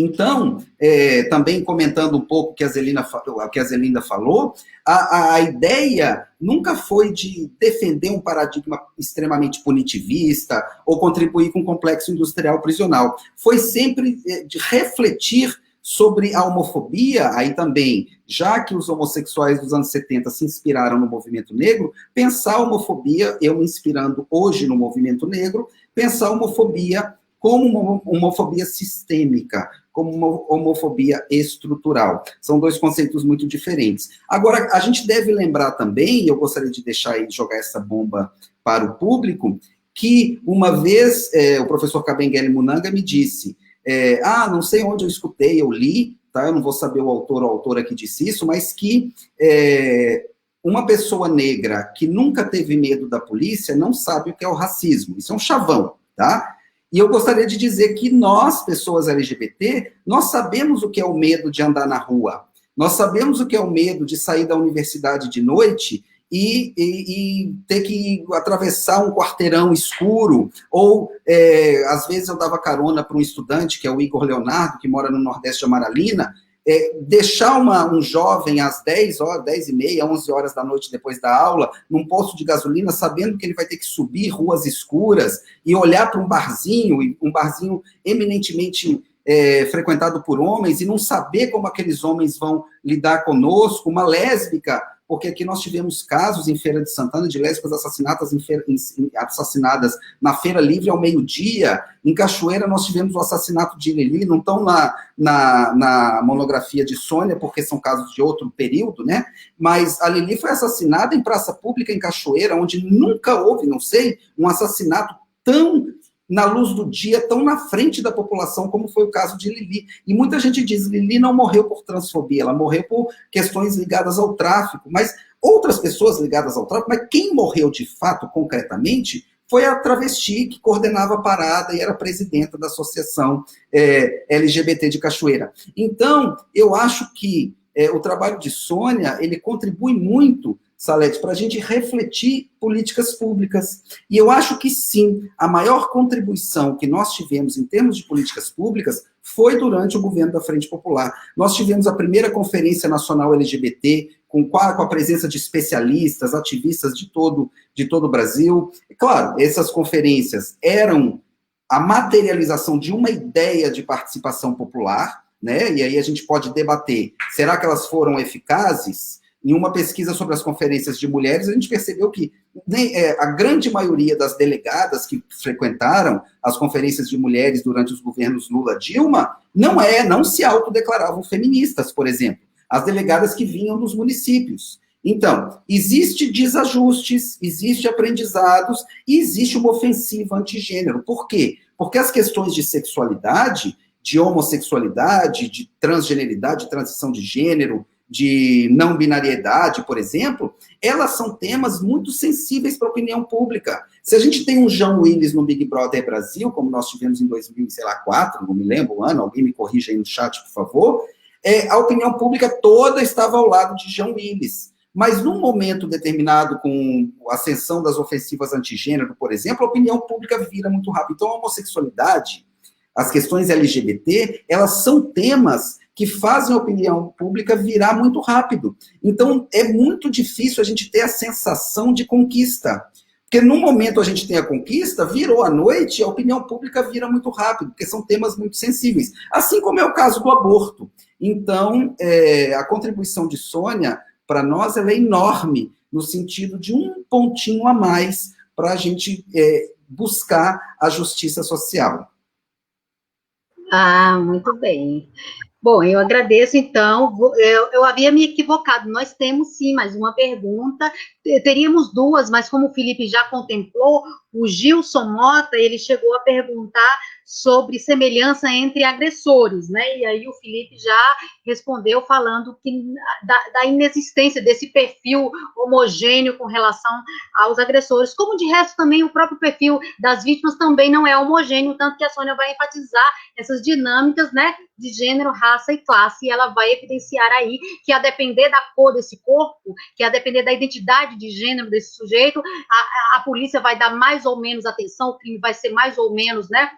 Então, também comentando um pouco o que a Zelinda falou, a ideia nunca foi de defender um paradigma extremamente punitivista ou contribuir com o complexo industrial prisional. Foi sempre de refletir sobre a homofobia, aí também, já que os homossexuais dos anos 70 se inspiraram no movimento negro, pensar a homofobia, eu me inspirando hoje no movimento negro, pensar a homofobia como uma homofobia sistêmica, como uma homofobia estrutural. São dois conceitos muito diferentes. Agora, a gente deve lembrar também, e eu gostaria de deixar aí, jogar essa bomba para o público, que uma vez o professor Kabengele Munanga me disse, não sei onde eu escutei, eu li, tá? Eu não vou saber o autor ou a autora que disse isso, mas que uma pessoa negra que nunca teve medo da polícia não sabe o que é o racismo. Isso é um chavão, tá? E eu gostaria de dizer que nós, pessoas LGBT, nós sabemos o que é o medo de andar na rua. Nós sabemos o que é o medo de sair da universidade de noite e ter que atravessar um quarteirão escuro, ou, às vezes, eu dava carona para um estudante, que é o Igor Leonardo, que mora no Nordeste de Amaralina, deixar um jovem às 10h30, 11 horas da noite depois da aula, num posto de gasolina, sabendo que ele vai ter que subir ruas escuras e olhar para um barzinho eminentemente frequentado por homens, e não saber como aqueles homens vão lidar conosco, uma lésbica, porque aqui nós tivemos casos em Feira de Santana de lésbicas assassinadas na Feira Livre ao meio-dia. Em Cachoeira nós tivemos o assassinato de Lili, não estão na monografia de Sônia, porque são casos de outro período, né? Mas a Lili foi assassinada em praça pública em Cachoeira, onde nunca houve, não sei, um assassinato tão na luz do dia, tão na frente da população, como foi o caso de Lili. E muita gente diz, Lili não morreu por transfobia, ela morreu por questões ligadas ao tráfico, mas outras pessoas ligadas ao tráfico, mas quem morreu de fato, concretamente, foi a travesti que coordenava a parada e era presidenta da associação LGBT de Cachoeira. Então, eu acho que o trabalho de Sônia, ele contribui muito, Salete, para a gente refletir políticas públicas. E eu acho que sim, a maior contribuição que nós tivemos em termos de políticas públicas foi durante o governo da Frente Popular. Nós tivemos a primeira Conferência Nacional LGBT, com a presença de especialistas, ativistas de todo o Brasil. E, claro, essas conferências eram a materialização de uma ideia de participação popular, né? E aí a gente pode debater, será que elas foram eficazes? Em uma pesquisa sobre as conferências de mulheres, a gente percebeu que a grande maioria das delegadas que frequentaram as conferências de mulheres durante os governos Lula-Dilma não se autodeclaravam feministas, por exemplo. As delegadas que vinham dos municípios. Então, existe desajustes, existe aprendizados e existe uma ofensiva antigênero. Por quê? Porque as questões de sexualidade, de homossexualidade, de transgeneridade, de transição de gênero, de não binariedade, por exemplo, elas são temas muito sensíveis para a opinião pública. Se a gente tem um João Willis no Big Brother Brasil, como nós tivemos em 2004, não me lembro o ano, alguém me corrija aí no chat, por favor, a opinião pública toda estava ao lado de João Willis. Mas num momento determinado, com a ascensão das ofensivas antigênero, por exemplo, a opinião pública vira muito rápido. Então, a homossexualidade, as questões LGBT, elas são temas que fazem a opinião pública virar muito rápido. Então, é muito difícil a gente ter a sensação de conquista. Porque no momento a gente tem a conquista, virou a noite, a opinião pública vira muito rápido, porque são temas muito sensíveis. Assim como é o caso do aborto. Então, a contribuição de Sônia, para nós, ela é enorme, no sentido de um pontinho a mais para a gente buscar a justiça social. Ah, muito bem. Bom, eu agradeço, então, eu havia me equivocado, nós temos sim mais uma pergunta, teríamos duas, mas como o Felipe já contemplou, o Gilson Mota, ele chegou a perguntar sobre semelhança entre agressores, né, e aí o Felipe já respondeu falando que da inexistência desse perfil homogêneo com relação aos agressores, como de resto também o próprio perfil das vítimas também não é homogêneo, tanto que a Sônia vai enfatizar essas dinâmicas, né, de gênero, raça e classe, e ela vai evidenciar aí que a depender da cor desse corpo, que a depender da identidade de gênero desse sujeito, a polícia vai dar mais ou menos atenção, o crime vai ser mais ou menos, né,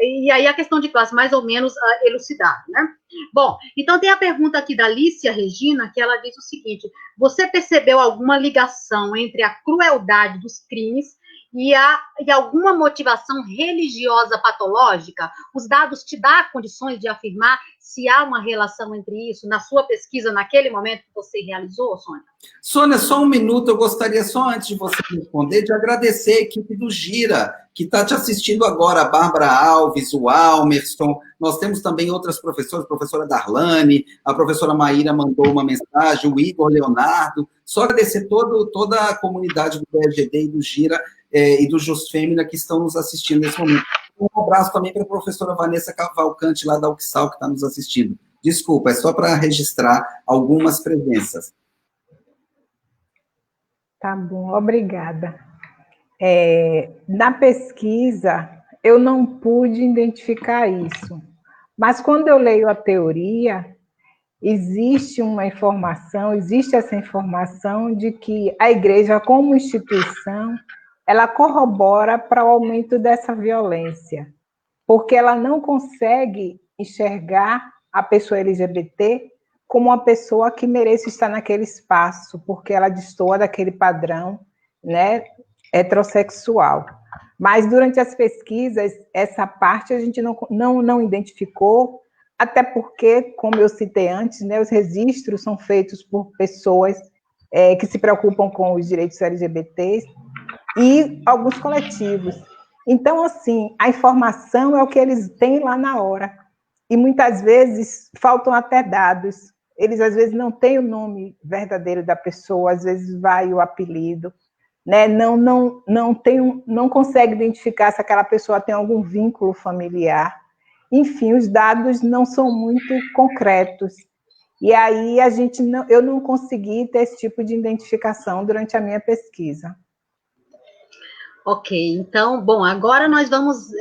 e aí a questão de classe mais ou menos elucidada, né. Bom, então tem a pergunta aqui da Alicia Regina, que ela diz o seguinte: você percebeu alguma ligação entre a crueldade dos crimes e alguma motivação religiosa patológica? Os dados te dão condições de afirmar se há uma relação entre isso na sua pesquisa, naquele momento que você realizou, Sônia? Sônia, só um minuto, eu gostaria só, antes de você responder, de agradecer a equipe do Gira, que está te assistindo agora, a Bárbara Alves, o Almerson, nós temos também outras professoras, a professora Darlane, a professora Maíra mandou uma mensagem, o Igor Leonardo, só agradecer toda a comunidade do BFGD e do Gira, e do Just Fêmina que estão nos assistindo nesse momento. Um abraço também para a professora Vanessa Cavalcante, lá da UXAL, que está nos assistindo. Desculpa, é só para registrar algumas presenças. Tá bom, obrigada. Na pesquisa, eu não pude identificar isso, mas quando eu leio a teoria, existe essa informação de que a igreja, como instituição, ela corrobora para o aumento dessa violência, porque ela não consegue enxergar a pessoa LGBT como uma pessoa que merece estar naquele espaço, porque ela destoa daquele padrão, né, heterossexual. Mas durante as pesquisas, essa parte a gente não identificou, até porque, como eu citei antes, né, os registros são feitos por pessoas que se preocupam com os direitos LGBTs, e alguns coletivos. Então, assim, a informação é o que eles têm lá na hora. E muitas vezes faltam até dados. Eles, às vezes, não têm o nome verdadeiro da pessoa, às vezes vai o apelido, né? Não consegue identificar se aquela pessoa tem algum vínculo familiar. Enfim, os dados não são muito concretos. E aí eu não consegui ter esse tipo de identificação durante a minha pesquisa. Ok, então, bom, agora nós vamos,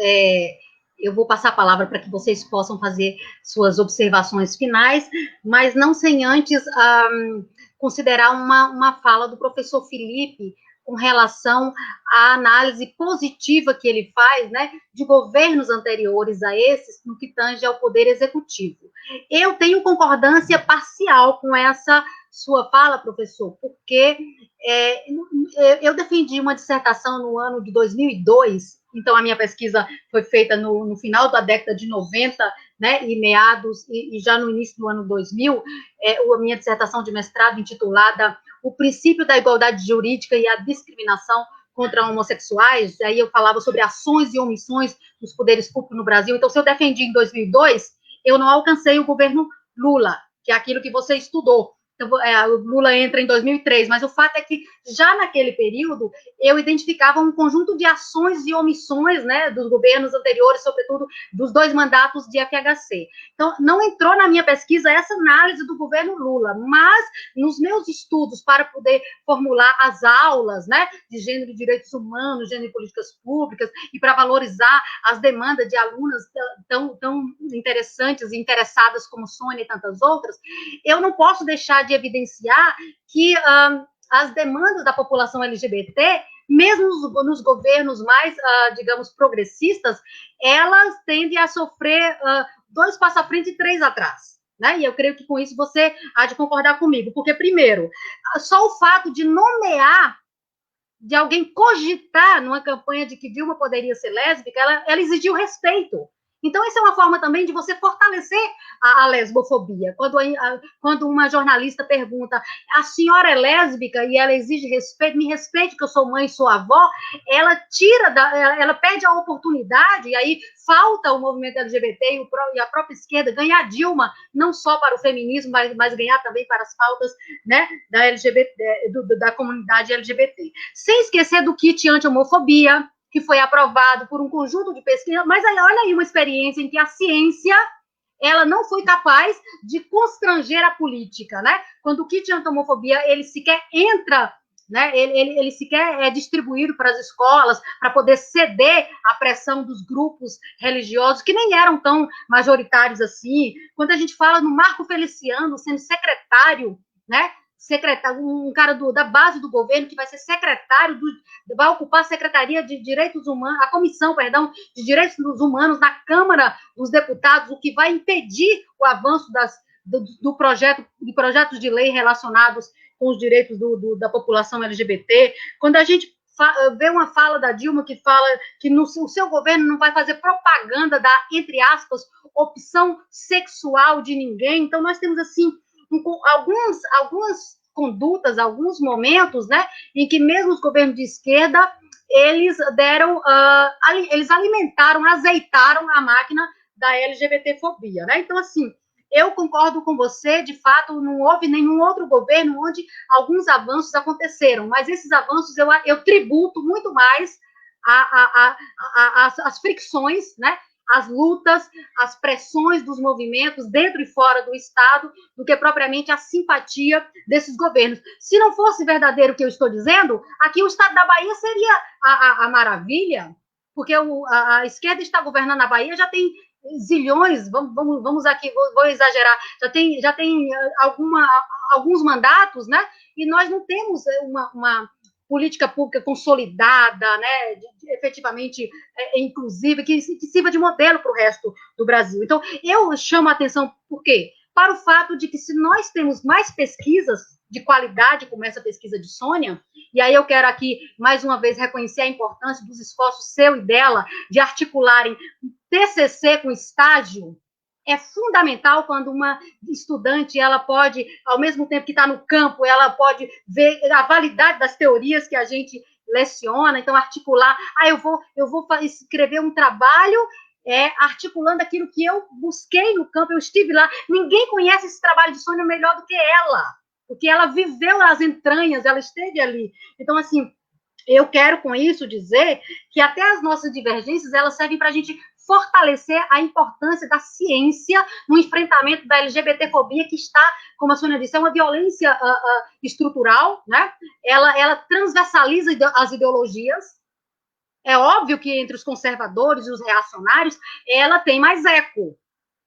eu vou passar a palavra para que vocês possam fazer suas observações finais, mas não sem antes considerar uma fala do professor Felipe com relação à análise positiva que ele faz, né, de governos anteriores a esses, no que tange ao poder executivo. Eu tenho concordância parcial com essa sua fala, professor, porque eu defendi uma dissertação no ano de 2002, então a minha pesquisa foi feita no final da década de 90, né, e meados, e já no início do ano 2000, a minha dissertação de mestrado intitulada O Princípio da Igualdade Jurídica e a Discriminação contra Homossexuais, aí eu falava sobre ações e omissões dos poderes públicos no Brasil. Então, se eu defendi em 2002, eu não alcancei o governo Lula, que é aquilo que você estudou. Então, o Lula entra em 2003, mas o fato é que já naquele período eu identificava um conjunto de ações e omissões, né, dos governos anteriores, sobretudo dos 2 mandatos de FHC. Então, não entrou na minha pesquisa essa análise do governo Lula, mas nos meus estudos para poder formular as aulas, né, de gênero e direitos humanos, gênero e políticas públicas, e para valorizar as demandas de alunas tão interessantes e interessadas como Sônia e tantas outras, eu não posso deixar de evidenciar que as demandas da população LGBT, mesmo nos governos mais, digamos, progressistas, elas tendem a sofrer 2 passos à frente e 3 atrás. Né? E eu creio que com isso você há de concordar comigo, porque, primeiro, só o fato de nomear, de alguém cogitar numa campanha de que Dilma poderia ser lésbica, ela exigiu respeito. Então, essa é uma forma também de você fortalecer a lesbofobia. Quando uma jornalista pergunta, a senhora é lésbica e ela exige respeito, me respeite que eu sou mãe e sou avó, ela ela pede a oportunidade, e aí falta o movimento LGBT e a própria esquerda ganhar Dilma, não só para o feminismo, mas ganhar também para as pautas, né, da LGBT, da comunidade LGBT. Sem esquecer do kit anti-homofobia, que foi aprovado por um conjunto de pesquisas, mas aí, olha aí uma experiência em que a ciência ela não foi capaz de constranger a política, né? Quando o kit anti-homofobia, ele sequer entra, né? Ele sequer é distribuído para as escolas, para poder ceder à pressão dos grupos religiosos, que nem eram tão majoritários assim. Quando a gente fala no Marco Feliciano sendo secretário, né? Um cara da base do governo que vai ser secretário, vai ocupar a Secretaria de Direitos Humanos, a Comissão, perdão, de Direitos Humanos na Câmara dos Deputados, o que vai impedir o avanço de projetos de lei relacionados com os direitos da população LGBT. Quando a gente vê uma fala da Dilma que fala que o seu governo não vai fazer propaganda da, entre aspas, opção sexual de ninguém, então nós temos, assim, algumas condutas, alguns momentos, né, em que mesmo os governos de esquerda, eles eles alimentaram, azeitaram a máquina da LGBTfobia, né? Então, assim, eu concordo com você, de fato, não houve nenhum outro governo onde alguns avanços aconteceram, mas esses avanços eu tributo muito mais às fricções, né, as lutas, as pressões dos movimentos dentro e fora do Estado, do que propriamente a simpatia desses governos. Se não fosse verdadeiro o que eu estou dizendo, aqui o Estado da Bahia seria a maravilha, porque a esquerda está governando a Bahia já tem zilhões, vamos aqui, vou exagerar, já tem alguns mandatos, né? E nós não temos uma política pública consolidada, né, efetivamente inclusiva, que sirva de modelo para o resto do Brasil. Então, eu chamo a atenção, por quê? Para o fato de que se nós temos mais pesquisas de qualidade, como essa pesquisa de Sônia, e aí eu quero aqui, mais uma vez, reconhecer a importância dos esforços seu e dela de articularem TCC com estágio, é fundamental quando uma estudante, ela pode, ao mesmo tempo que está no campo, ela pode ver a validade das teorias que a gente leciona, então articular, eu vou escrever um trabalho articulando aquilo que eu busquei no campo, eu estive lá, ninguém conhece esse trabalho de Sônia melhor do que ela, porque ela viveu as entranhas, ela esteve ali. Então, assim, eu quero com isso dizer que até as nossas divergências, elas servem para a gente fortalecer a importância da ciência no enfrentamento da LGBTfobia, que está, como a Sônia disse, é uma violência estrutural, né? Ela transversaliza as ideologias. É óbvio que entre os conservadores e os reacionários, ela tem mais eco,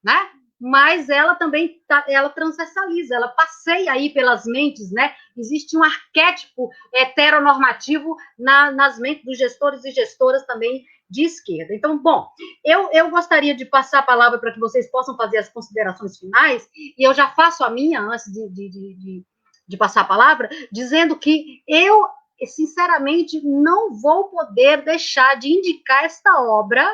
né? Mas ela também ela transversaliza, ela passeia aí pelas mentes, né? Existe um arquétipo heteronormativo nas mentes dos gestores e gestoras também de esquerda. Então, bom, eu gostaria de passar a palavra para que vocês possam fazer as considerações finais, e eu já faço a minha antes de passar a palavra, dizendo que eu, sinceramente, não vou poder deixar de indicar esta obra,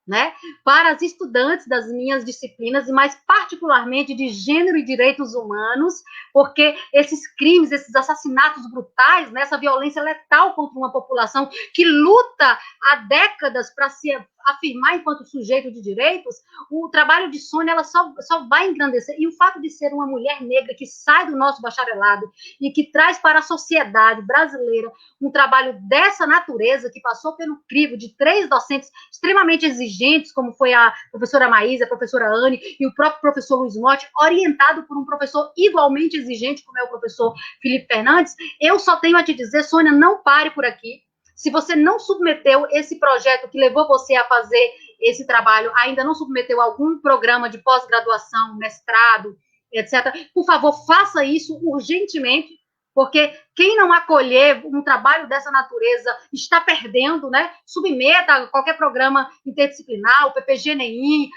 né, para as estudantes das minhas disciplinas, e mais particularmente de gênero e direitos humanos, porque esses crimes, esses assassinatos brutais, né, essa violência letal contra uma população que luta há décadas para se afirmar enquanto sujeito de direitos, o trabalho de Sônia ela só vai engrandecer. E o fato de ser uma mulher negra que sai do nosso bacharelado e que traz para a sociedade brasileira um trabalho dessa natureza, que passou pelo crivo de 3 docentes extremamente exigentes, como foi a professora Maísa, a professora Anne e o próprio professor Luiz Motti, orientado por um professor igualmente exigente, como é o professor Felipe Fernandes, eu só tenho a te dizer, Sônia, não pare por aqui. Se você não submeteu esse projeto que levou você a fazer esse trabalho, ainda não submeteu algum programa de pós-graduação, mestrado, etc., por favor, faça isso urgentemente, porque quem não acolher um trabalho dessa natureza está perdendo, né? Submeta qualquer programa interdisciplinar, o PPG-NEM,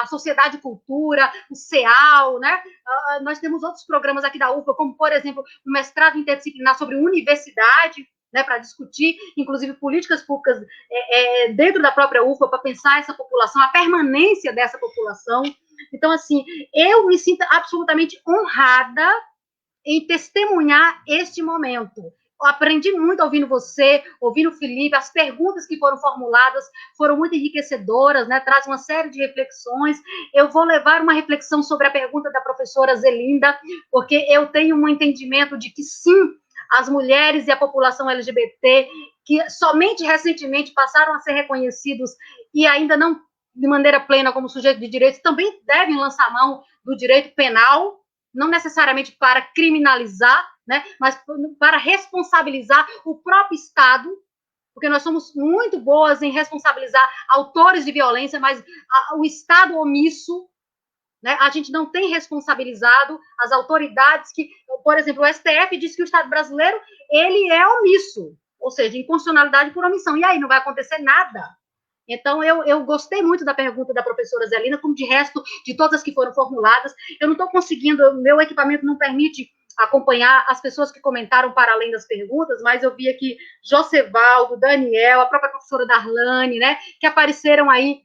a Sociedade de Cultura, o CEAL, né? Nós temos outros programas aqui da UFBA, como, por exemplo, o mestrado interdisciplinar sobre universidade, né, para discutir, inclusive, políticas públicas dentro da própria UFBA, para pensar essa população, a permanência dessa população. Então, assim, eu me sinto absolutamente honrada em testemunhar este momento. Eu aprendi muito ouvindo você, ouvindo o Felipe, as perguntas que foram formuladas foram muito enriquecedoras, né? Traz uma série de reflexões. Eu vou levar uma reflexão sobre a pergunta da professora Zelinda, porque eu tenho um entendimento de que, sim, as mulheres e a população LGBT, que somente recentemente passaram a ser reconhecidos e ainda não de maneira plena como sujeito de direitos, também devem lançar mão do direito penal, não necessariamente para criminalizar, né, mas para responsabilizar o próprio Estado, porque nós somos muito boas em responsabilizar autores de violência, mas o Estado omisso, né, a gente não tem responsabilizado as autoridades que, por exemplo, o STF diz que o Estado brasileiro, ele é omisso, ou seja, inconstitucionalidade por omissão, e aí não vai acontecer nada. Então, eu gostei muito da pergunta da professora Zelina, como de resto de todas as que foram formuladas. Eu não estou conseguindo, meu equipamento não permite acompanhar as pessoas que comentaram para além das perguntas, mas eu vi aqui Josevaldo, Daniel, a própria professora Darlane, né, que apareceram aí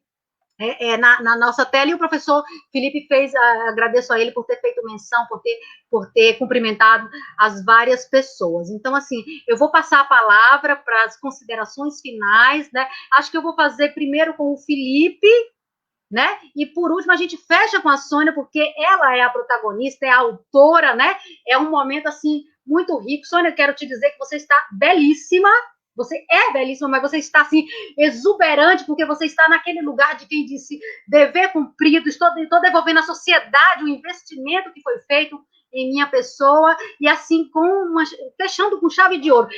na nossa tela, e o professor Felipe agradeço a ele por ter feito menção, por ter cumprimentado as várias pessoas. Então, assim, eu vou passar a palavra para as considerações finais, né? Acho que eu vou fazer primeiro com o Felipe, né? E por último a gente fecha com a Sônia, porque ela é a protagonista, é a autora, né? É um momento, assim, muito rico. Sônia, quero te dizer que você está belíssima. Você é belíssima, mas você está, assim, exuberante, porque você está naquele lugar de quem disse dever cumprido, estou devolvendo à sociedade o investimento que foi feito em minha pessoa, e assim, fechando com chave de ouro.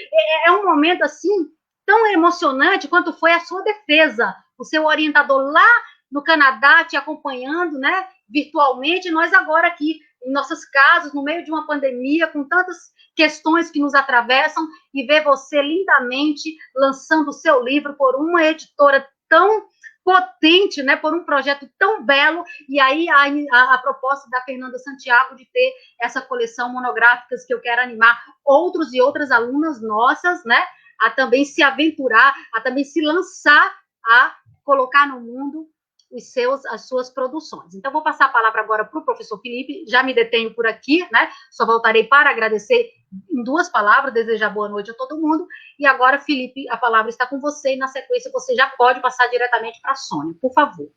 É um momento, assim, tão emocionante quanto foi a sua defesa, o seu orientador lá no Canadá te acompanhando, né, virtualmente, nós agora aqui, em nossas casas, no meio de uma pandemia, com tantas questões que nos atravessam, e ver você lindamente lançando o seu livro por uma editora tão potente, né, por um projeto tão belo, e aí a proposta da Fernanda Santiago de ter essa coleção monográficas que eu quero animar outros e outras alunas nossas, né, a também se aventurar, a também se lançar, a colocar no mundo as suas produções. Então, vou passar a palavra agora para o professor Felipe, já me detenho por aqui, né? Só voltarei para agradecer em 2 palavras, desejar boa noite a todo mundo, e agora, Felipe, a palavra está com você, e na sequência você já pode passar diretamente para a Sônia, por favor.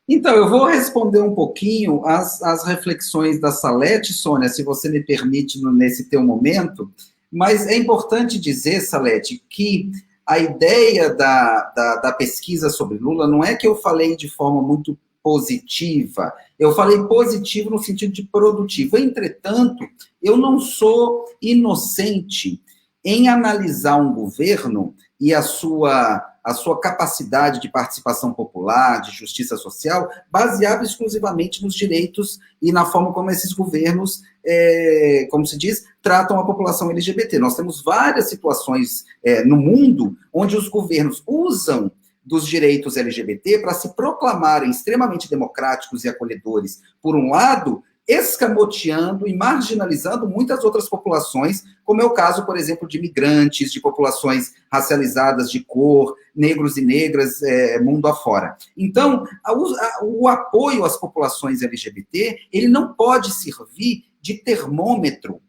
Então, eu vou responder um pouquinho as reflexões da Salete, Sônia, se você me permite, nesse teu momento, mas é importante dizer, Salete, que a ideia da pesquisa sobre Lula não é que eu falei de forma muito positiva, eu falei positivo no sentido de produtivo. Entretanto, eu não sou inocente em analisar um governo e a sua capacidade de participação popular, de justiça social, baseado exclusivamente nos direitos e na forma como esses governos, como se diz, tratam a população LGBT. Nós temos várias situações no mundo onde os governos usam dos direitos LGBT para se proclamarem extremamente democráticos e acolhedores, por um lado, escamoteando e marginalizando muitas outras populações, como é o caso, por exemplo, de migrantes, de populações racializadas de cor, negros e negras, mundo afora. Então, o apoio às populações LGBT, ele não pode servir de termômetro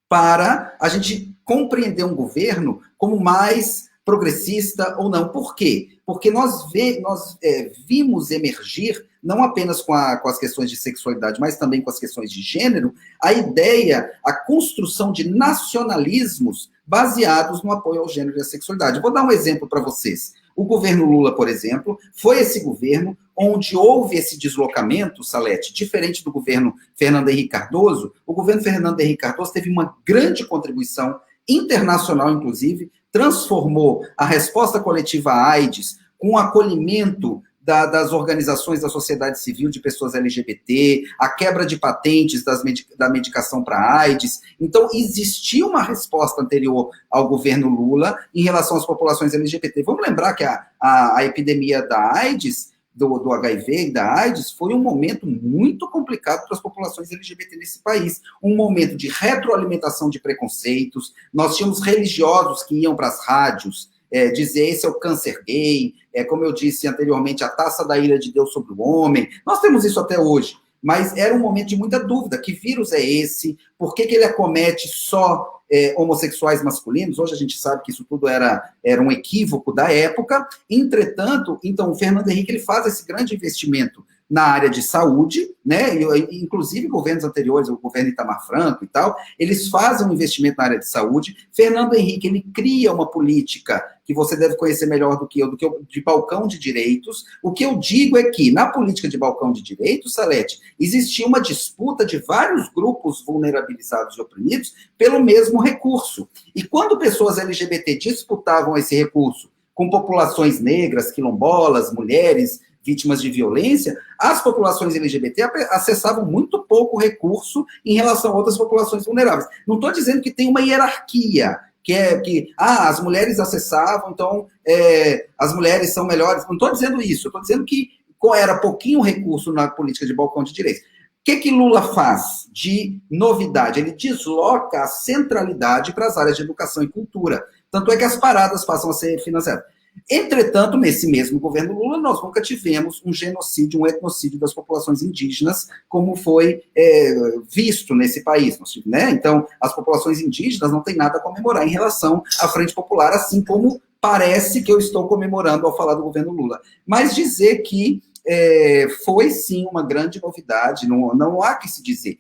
para a gente compreender um governo como mais progressista ou não. Por quê? Porque nós vimos emergir, não apenas com as questões de sexualidade, mas também com as questões de gênero, a construção de nacionalismos baseados no apoio ao gênero e à sexualidade. Vou dar um exemplo para vocês. O governo Lula, por exemplo, foi esse governo onde houve esse deslocamento, Salete, diferente do governo Fernando Henrique Cardoso. O governo Fernando Henrique Cardoso teve uma grande contribuição internacional, inclusive, transformou a resposta coletiva à AIDS com o acolhimento das organizações da sociedade civil de pessoas LGBT, a quebra de patentes da medicação para AIDS. Então, existia uma resposta anterior ao governo Lula em relação às populações LGBT. Vamos lembrar que a epidemia da AIDS, do HIV e da AIDS, foi um momento muito complicado para as populações LGBT nesse país. Um momento de retroalimentação de preconceitos. Nós tínhamos religiosos que iam para as rádios dizer esse é o câncer gay, como eu disse anteriormente, a taça da ira de Deus sobre o homem. Nós temos isso até hoje, mas era um momento de muita dúvida. Que vírus é esse? Por que ele acomete só homossexuais masculinos? Hoje a gente sabe que isso tudo era um equívoco da época. Entretanto, então, o Fernando Henrique ele faz esse grande investimento na área de saúde, né? Inclusive governos anteriores, o governo Itamar Franco e tal, eles fazem um investimento na área de saúde. Fernando Henrique, ele cria uma política que você deve conhecer melhor do que eu, de balcão de direitos. O que eu digo é que, na política de balcão de direitos, Salete, existia uma disputa de vários grupos vulnerabilizados e oprimidos pelo mesmo recurso. E quando pessoas LGBT disputavam esse recurso com populações negras, quilombolas, mulheres, vítimas de violência, as populações LGBT acessavam muito pouco recurso em relação a outras populações vulneráveis. Não estou dizendo que tem uma hierarquia, as mulheres acessavam, então as mulheres são melhores. Não estou dizendo isso, eu estou dizendo que era pouquinho recurso na política de balcão de direitos. O que Lula faz de novidade? Ele desloca a centralidade para as áreas de educação e cultura. Tanto é que as paradas passam a ser financiadas. Entretanto, nesse mesmo governo Lula, nós nunca tivemos um genocídio, um etnocídio das populações indígenas, como foi visto nesse país, né? Então, as populações indígenas não têm nada a comemorar em relação à Frente Popular, assim como parece que eu estou comemorando ao falar do governo Lula. Mas dizer que foi sim uma grande novidade, não há que se dizer,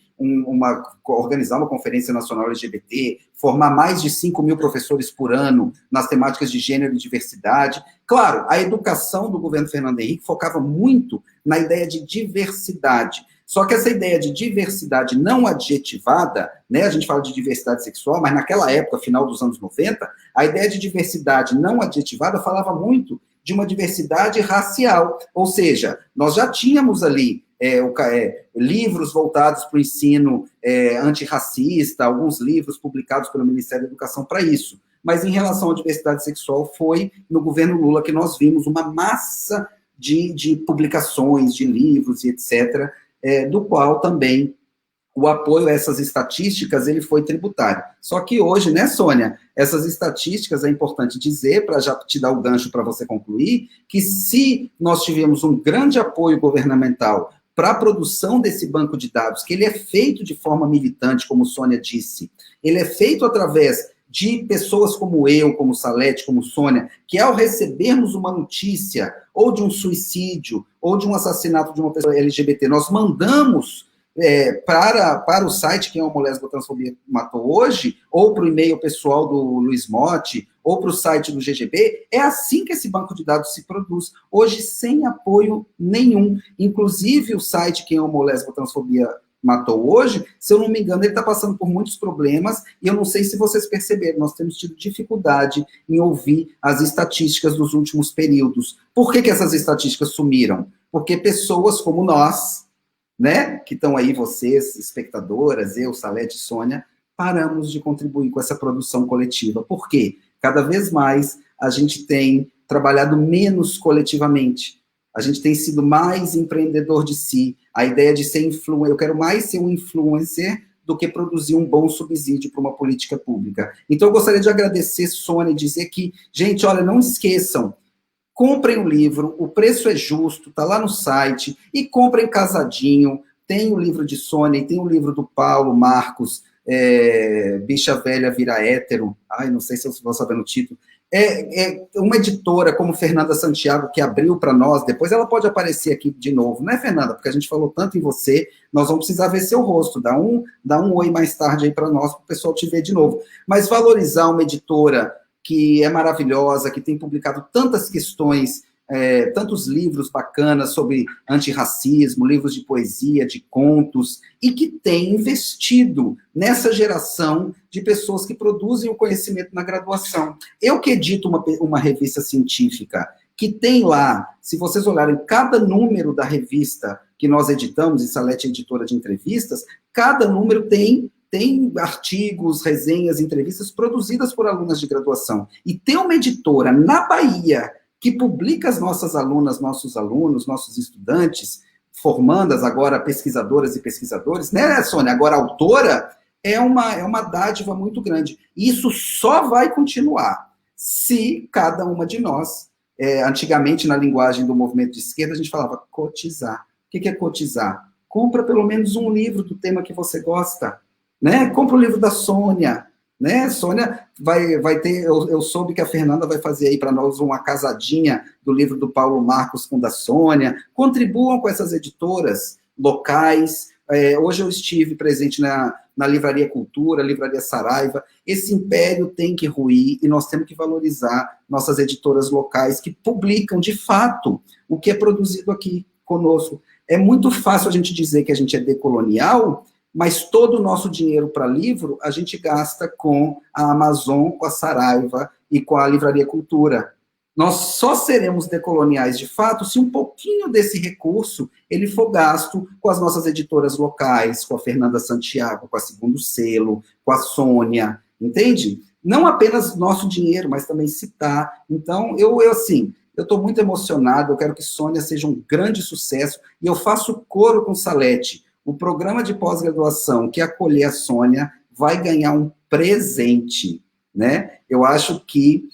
organizar uma conferência nacional LGBT, formar mais de 5 mil professores por ano nas temáticas de gênero e diversidade. Claro, a educação do governo Fernando Henrique focava muito na ideia de diversidade. Só que essa ideia de diversidade não adjetivada, né, a gente fala de diversidade sexual, mas naquela época, final dos anos 90, a ideia de diversidade não adjetivada falava muito de uma diversidade racial, ou seja, nós já tínhamos ali livros voltados para o ensino antirracista, alguns livros publicados pelo Ministério da Educação para isso, mas em relação à diversidade sexual, foi no governo Lula que nós vimos uma massa de publicações, de livros e etc., do qual também o apoio a essas estatísticas, ele foi tributário. Só que hoje, né, Sônia, essas estatísticas, é importante dizer, para já te dar o gancho para você concluir, que se nós tivemos um grande apoio governamental para a produção desse banco de dados, que ele é feito de forma militante, como Sônia disse, ele é feito através de pessoas como eu, como Salete, como Sônia, que ao recebermos uma notícia, ou de um suicídio, ou de um assassinato de uma pessoa LGBT, nós mandamos para o site Quem é Homo Lésbico Transfobia Matou Hoje, ou para o e-mail pessoal do Luiz Motti, ou para o site do GGB, é assim que esse banco de dados se produz, hoje sem apoio nenhum. Inclusive, o site Quem Ama Lesbotransfobia Matou hoje, se eu não me engano, ele está passando por muitos problemas, e eu não sei se vocês perceberam, nós temos tido dificuldade em ouvir as estatísticas dos últimos períodos. Por que essas estatísticas sumiram? Porque pessoas como nós, né, que estão aí, vocês, espectadoras, eu, Salete, Sônia, paramos de contribuir com essa produção coletiva. Por quê? Cada vez mais a gente tem trabalhado menos coletivamente. A gente tem sido mais empreendedor de si. A ideia de ser influencer, eu quero mais ser um influencer do que produzir um bom subsídio para uma política pública. Então, eu gostaria de agradecer, Sônia, e dizer que, gente, olha, não esqueçam, comprem o livro, o preço é justo, está lá no site, e comprem Casadinho, tem o livro de Sônia, e tem o livro do Paulo Marcos, Bicha Velha Vira Hétero, não sei se eu vou saber no título, uma editora como Fernanda Santiago, que abriu para nós, depois ela pode aparecer aqui de novo, né, Fernanda? Porque a gente falou tanto em você, nós vamos precisar ver seu rosto, dá um oi mais tarde aí para nós, para o pessoal te ver de novo. Mas valorizar uma editora que é maravilhosa, que tem publicado tantas questões, tantos livros bacanas sobre antirracismo, livros de poesia, de contos, e que tem investido nessa geração de pessoas que produzem o conhecimento na graduação. Eu que edito uma revista científica, que tem lá, se vocês olharem cada número da revista que nós editamos, e Salete é editora de entrevistas, cada número tem artigos, resenhas, entrevistas produzidas por alunas de graduação. E ter uma editora na Bahia que publica as nossas alunas, nossos alunos, nossos estudantes, formandas agora pesquisadoras e pesquisadores, né, Sônia? Agora autora, é uma dádiva muito grande. E isso só vai continuar se cada uma de nós, antigamente na linguagem do movimento de esquerda, a gente falava cotizar. O que é cotizar? Compra pelo menos um livro do tema que você gosta, né? Compra o livro da Sônia, né? Sônia vai ter, eu soube que a Fernanda vai fazer aí para nós uma casadinha do livro do Paulo Marcos com da Sônia. Contribuam com essas editoras locais. Hoje eu estive presente na Livraria Cultura, Livraria Saraiva. Esse império tem que ruir e nós temos que valorizar nossas editoras locais que publicam, de fato, o que é produzido aqui conosco. É muito fácil a gente dizer que a gente é decolonial, mas todo o nosso dinheiro para livro a gente gasta com a Amazon, com a Saraiva e com a Livraria Cultura. Nós só seremos decoloniais de fato se um pouquinho desse recurso ele for gasto com as nossas editoras locais, com a Fernanda Santiago, com a Segundo Selo, com a Sônia, entende? Não apenas nosso dinheiro, mas também citar. Então, eu estou muito emocionado, eu quero que Sônia seja um grande sucesso, e eu faço coro com Salete. O programa de pós-graduação que acolher a Sônia vai ganhar um presente, né? Eu acho que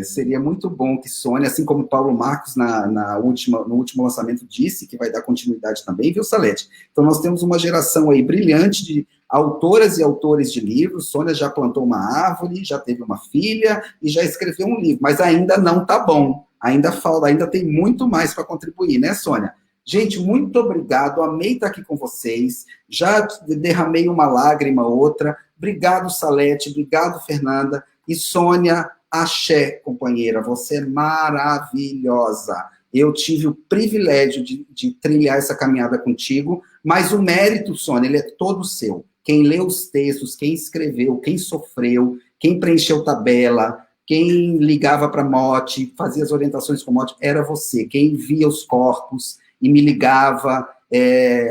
seria muito bom que Sônia, assim como Paulo Marcos no último lançamento disse que vai dar continuidade também, viu, Salete? Então nós temos uma geração aí brilhante de autoras e autores de livros. Sônia já plantou uma árvore, já teve uma filha e já escreveu um livro, mas ainda não está bom, ainda falta, ainda tem muito mais para contribuir, né, Sônia? Gente, muito obrigado, amei estar aqui com vocês, já derramei uma lágrima, outra. Obrigado, Salete, obrigado, Fernanda. E Sônia, axé, companheira, você é maravilhosa. Eu tive o privilégio de trilhar essa caminhada contigo, mas o mérito, Sônia, ele é todo seu. Quem leu os textos, quem escreveu, quem sofreu, quem preencheu tabela, quem ligava para a Mote, fazia as orientações com a Mote, era você. Quem via os corpos e me ligava,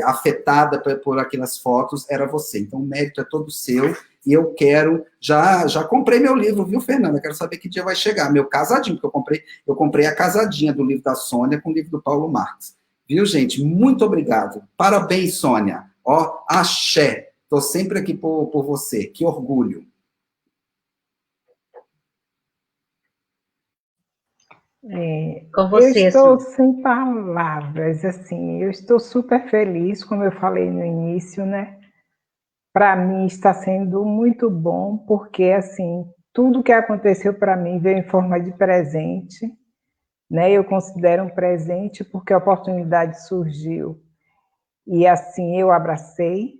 afetada por aquelas fotos, era você. Então, o mérito é todo seu, e eu quero, já comprei meu livro, viu, Fernanda? Quero saber que dia vai chegar, meu casadinho, porque eu comprei a casadinha do livro da Sônia com o livro do Paulo Marx. Viu, gente? Muito obrigado. Parabéns, Sônia. Ó, axé. Estou sempre aqui por você. Que orgulho. Com você, eu estou Sônia. sem palavras, assim, eu estou super feliz, como eu falei no início, né? Para mim está sendo muito bom, porque, assim, tudo que aconteceu para mim veio em forma de presente, né? Eu considero um presente porque a oportunidade surgiu e, assim, eu abracei.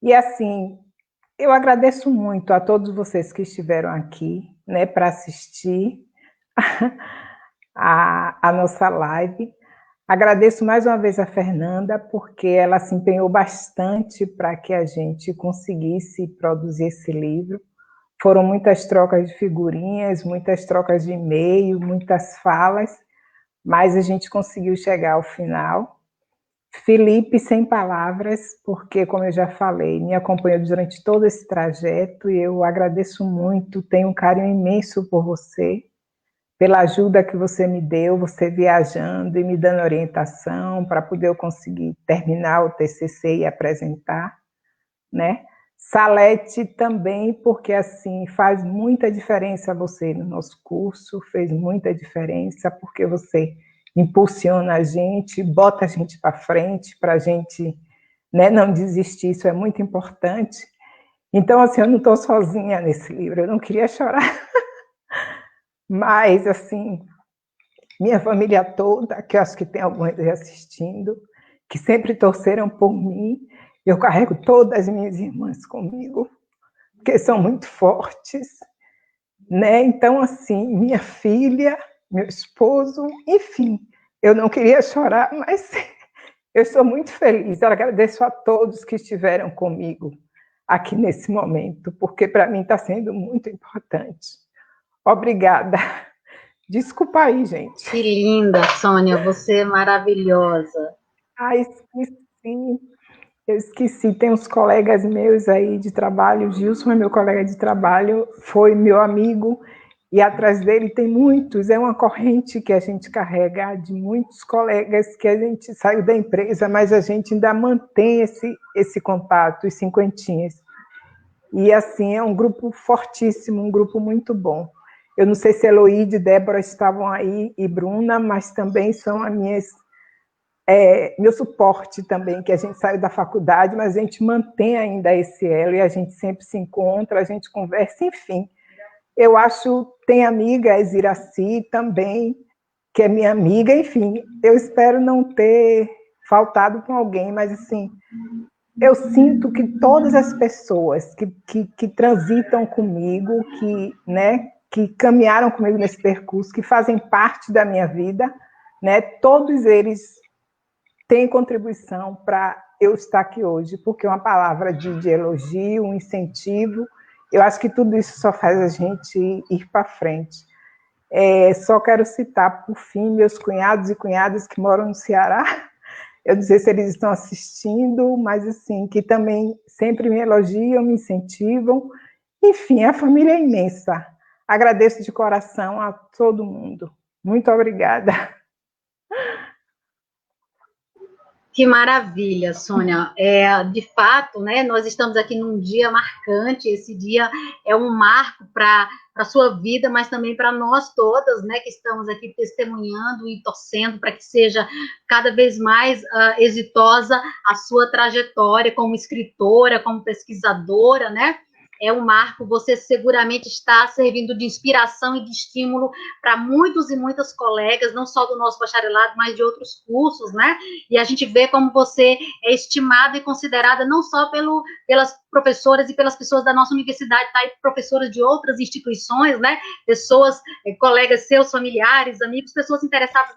E, assim, eu agradeço muito a todos vocês que estiveram aqui, né, para assistir a nossa live. Agradeço mais uma vez a Fernanda, porque ela se empenhou bastante para que a gente conseguisse produzir esse livro. Foram muitas trocas de figurinhas, muitas trocas de e-mail, muitas falas, mas a gente conseguiu chegar ao final. Felipe, sem palavras, porque, como eu já falei, me acompanhou durante todo esse trajeto e eu agradeço muito, tenho um carinho imenso por você, pela ajuda que você me deu, você viajando e me dando orientação para poder eu conseguir terminar o TCC e apresentar, né? Salete também, porque assim faz muita diferença você no nosso curso, fez muita diferença, porque você impulsiona a gente, bota a gente para frente, para a gente, né, não desistir, isso é muito importante. Então, assim, eu não estou sozinha nesse livro, eu não queria chorar, mas, assim, minha família toda, que eu acho que tem alguns aí assistindo, que sempre torceram por mim, eu carrego todas as minhas irmãs comigo, porque são muito fortes, né? Então, assim, minha filha, meu esposo, enfim, eu não queria chorar, mas eu estou muito feliz. Eu agradeço a todos que estiveram comigo aqui nesse momento, porque para mim está sendo muito importante. Obrigada. Desculpa aí, gente. Que linda, Sônia, você é maravilhosa. Esqueci. Eu esqueci, tem uns colegas meus aí de trabalho, o Gilson é meu colega de trabalho, foi meu amigo, e atrás dele tem muitos, é uma corrente que a gente carrega de muitos colegas que a gente saiu da empresa, mas a gente ainda mantém esse contato, os cinquentinhas. E assim, é um grupo fortíssimo, um grupo muito bom. Eu não sei se Heloíde e Débora estavam aí, e Bruna, mas também são as minhas... meu suporte também, que a gente saiu da faculdade, mas a gente mantém ainda esse elo e a gente sempre se encontra, a gente conversa, enfim. Eu acho, tem amiga, a Iraci também, que é minha amiga, enfim, eu espero não ter faltado com alguém, mas assim, eu sinto que todas as pessoas que transitam comigo, né, que caminharam comigo nesse percurso, que fazem parte da minha vida, né, todos eles tem contribuição para eu estar aqui hoje, porque uma palavra de elogio, um incentivo, eu acho que tudo isso só faz a gente ir para frente. Só quero citar, por fim, meus cunhados e cunhadas que moram no Ceará, eu não sei se eles estão assistindo, mas assim, que também sempre me elogiam, me incentivam, enfim, a família é imensa. Agradeço de coração a todo mundo. Muito obrigada. Que maravilha, Sônia. De fato, né, nós estamos aqui num dia marcante, esse dia é um marco para a sua vida, mas também para nós todas, né, que estamos aqui testemunhando e torcendo para que seja cada vez mais exitosa a sua trajetória como escritora, como pesquisadora, né? É um marco, você seguramente está servindo de inspiração e de estímulo para muitos e muitas colegas, não só do nosso bacharelado, mas de outros cursos, né? E a gente vê como você é estimada e considerada não só pelas professoras e pelas pessoas da nossa universidade, tá? E professoras de outras instituições, né? Pessoas, colegas seus, familiares, amigos, pessoas interessadas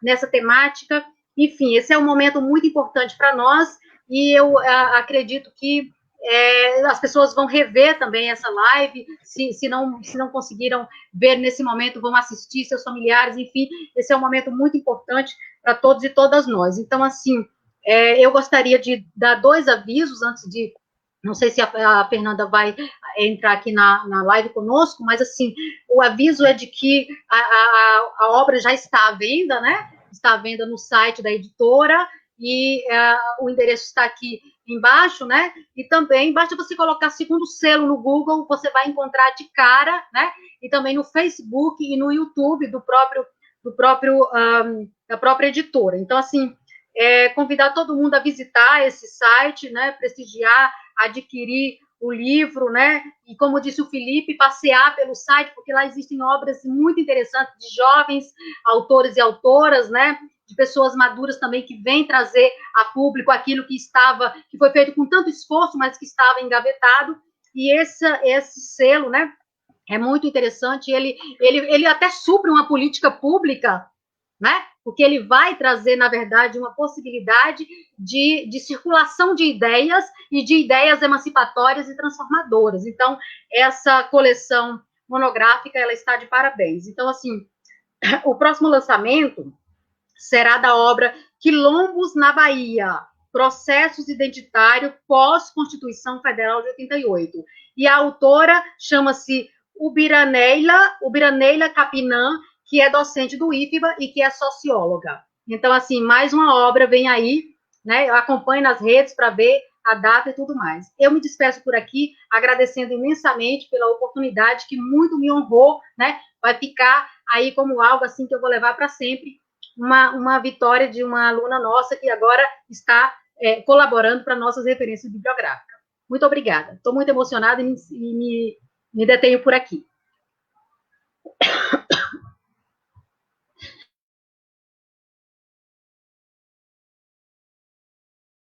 nessa temática. Enfim, esse é um momento muito importante para nós e eu acredito que as pessoas vão rever também essa live, se não conseguiram ver nesse momento, vão assistir, seus familiares, enfim, esse é um momento muito importante para todos e todas nós. Então, assim, eu gostaria de dar 2 avisos antes de, não sei se a Fernanda vai entrar aqui na live conosco, mas, assim, o aviso é de que a obra já está à venda, né? Está à venda no site da editora, e o endereço está aqui embaixo, né? E também basta você colocar Segundo Selo no Google, você vai encontrar de cara, né? E também no Facebook e no YouTube da própria editora. Então, assim, convidar todo mundo a visitar esse site, né? Prestigiar, adquirir o livro, né? E como disse o Felipe, passear pelo site, porque lá existem obras muito interessantes de jovens autores e autoras, né? De pessoas maduras também que vêm trazer a público aquilo que foi feito com tanto esforço, mas que estava engavetado. E esse selo, né, É muito interessante, ele até supre uma política pública, né? Porque ele vai trazer, na verdade, uma possibilidade de circulação de ideias e de ideias emancipatórias e transformadoras. Então, essa coleção monográfica, ela está de parabéns. Então, assim, o próximo lançamento será da obra Quilombos na Bahia, Processos Identitários pós-Constituição Federal de 88. E a autora chama-se Ubiraneila Capinã, que é docente do IFBA e que é socióloga. Então, assim, mais uma obra vem aí, né? Eu acompanho nas redes para ver a data e tudo mais. Eu me despeço por aqui, agradecendo imensamente pela oportunidade, que muito me honrou, né? Vai ficar aí como algo assim que eu vou levar para sempre, uma vitória de uma aluna nossa que agora está colaborando para nossas referências bibliográficas. Muito obrigada. Estou muito emocionada e me detenho por aqui.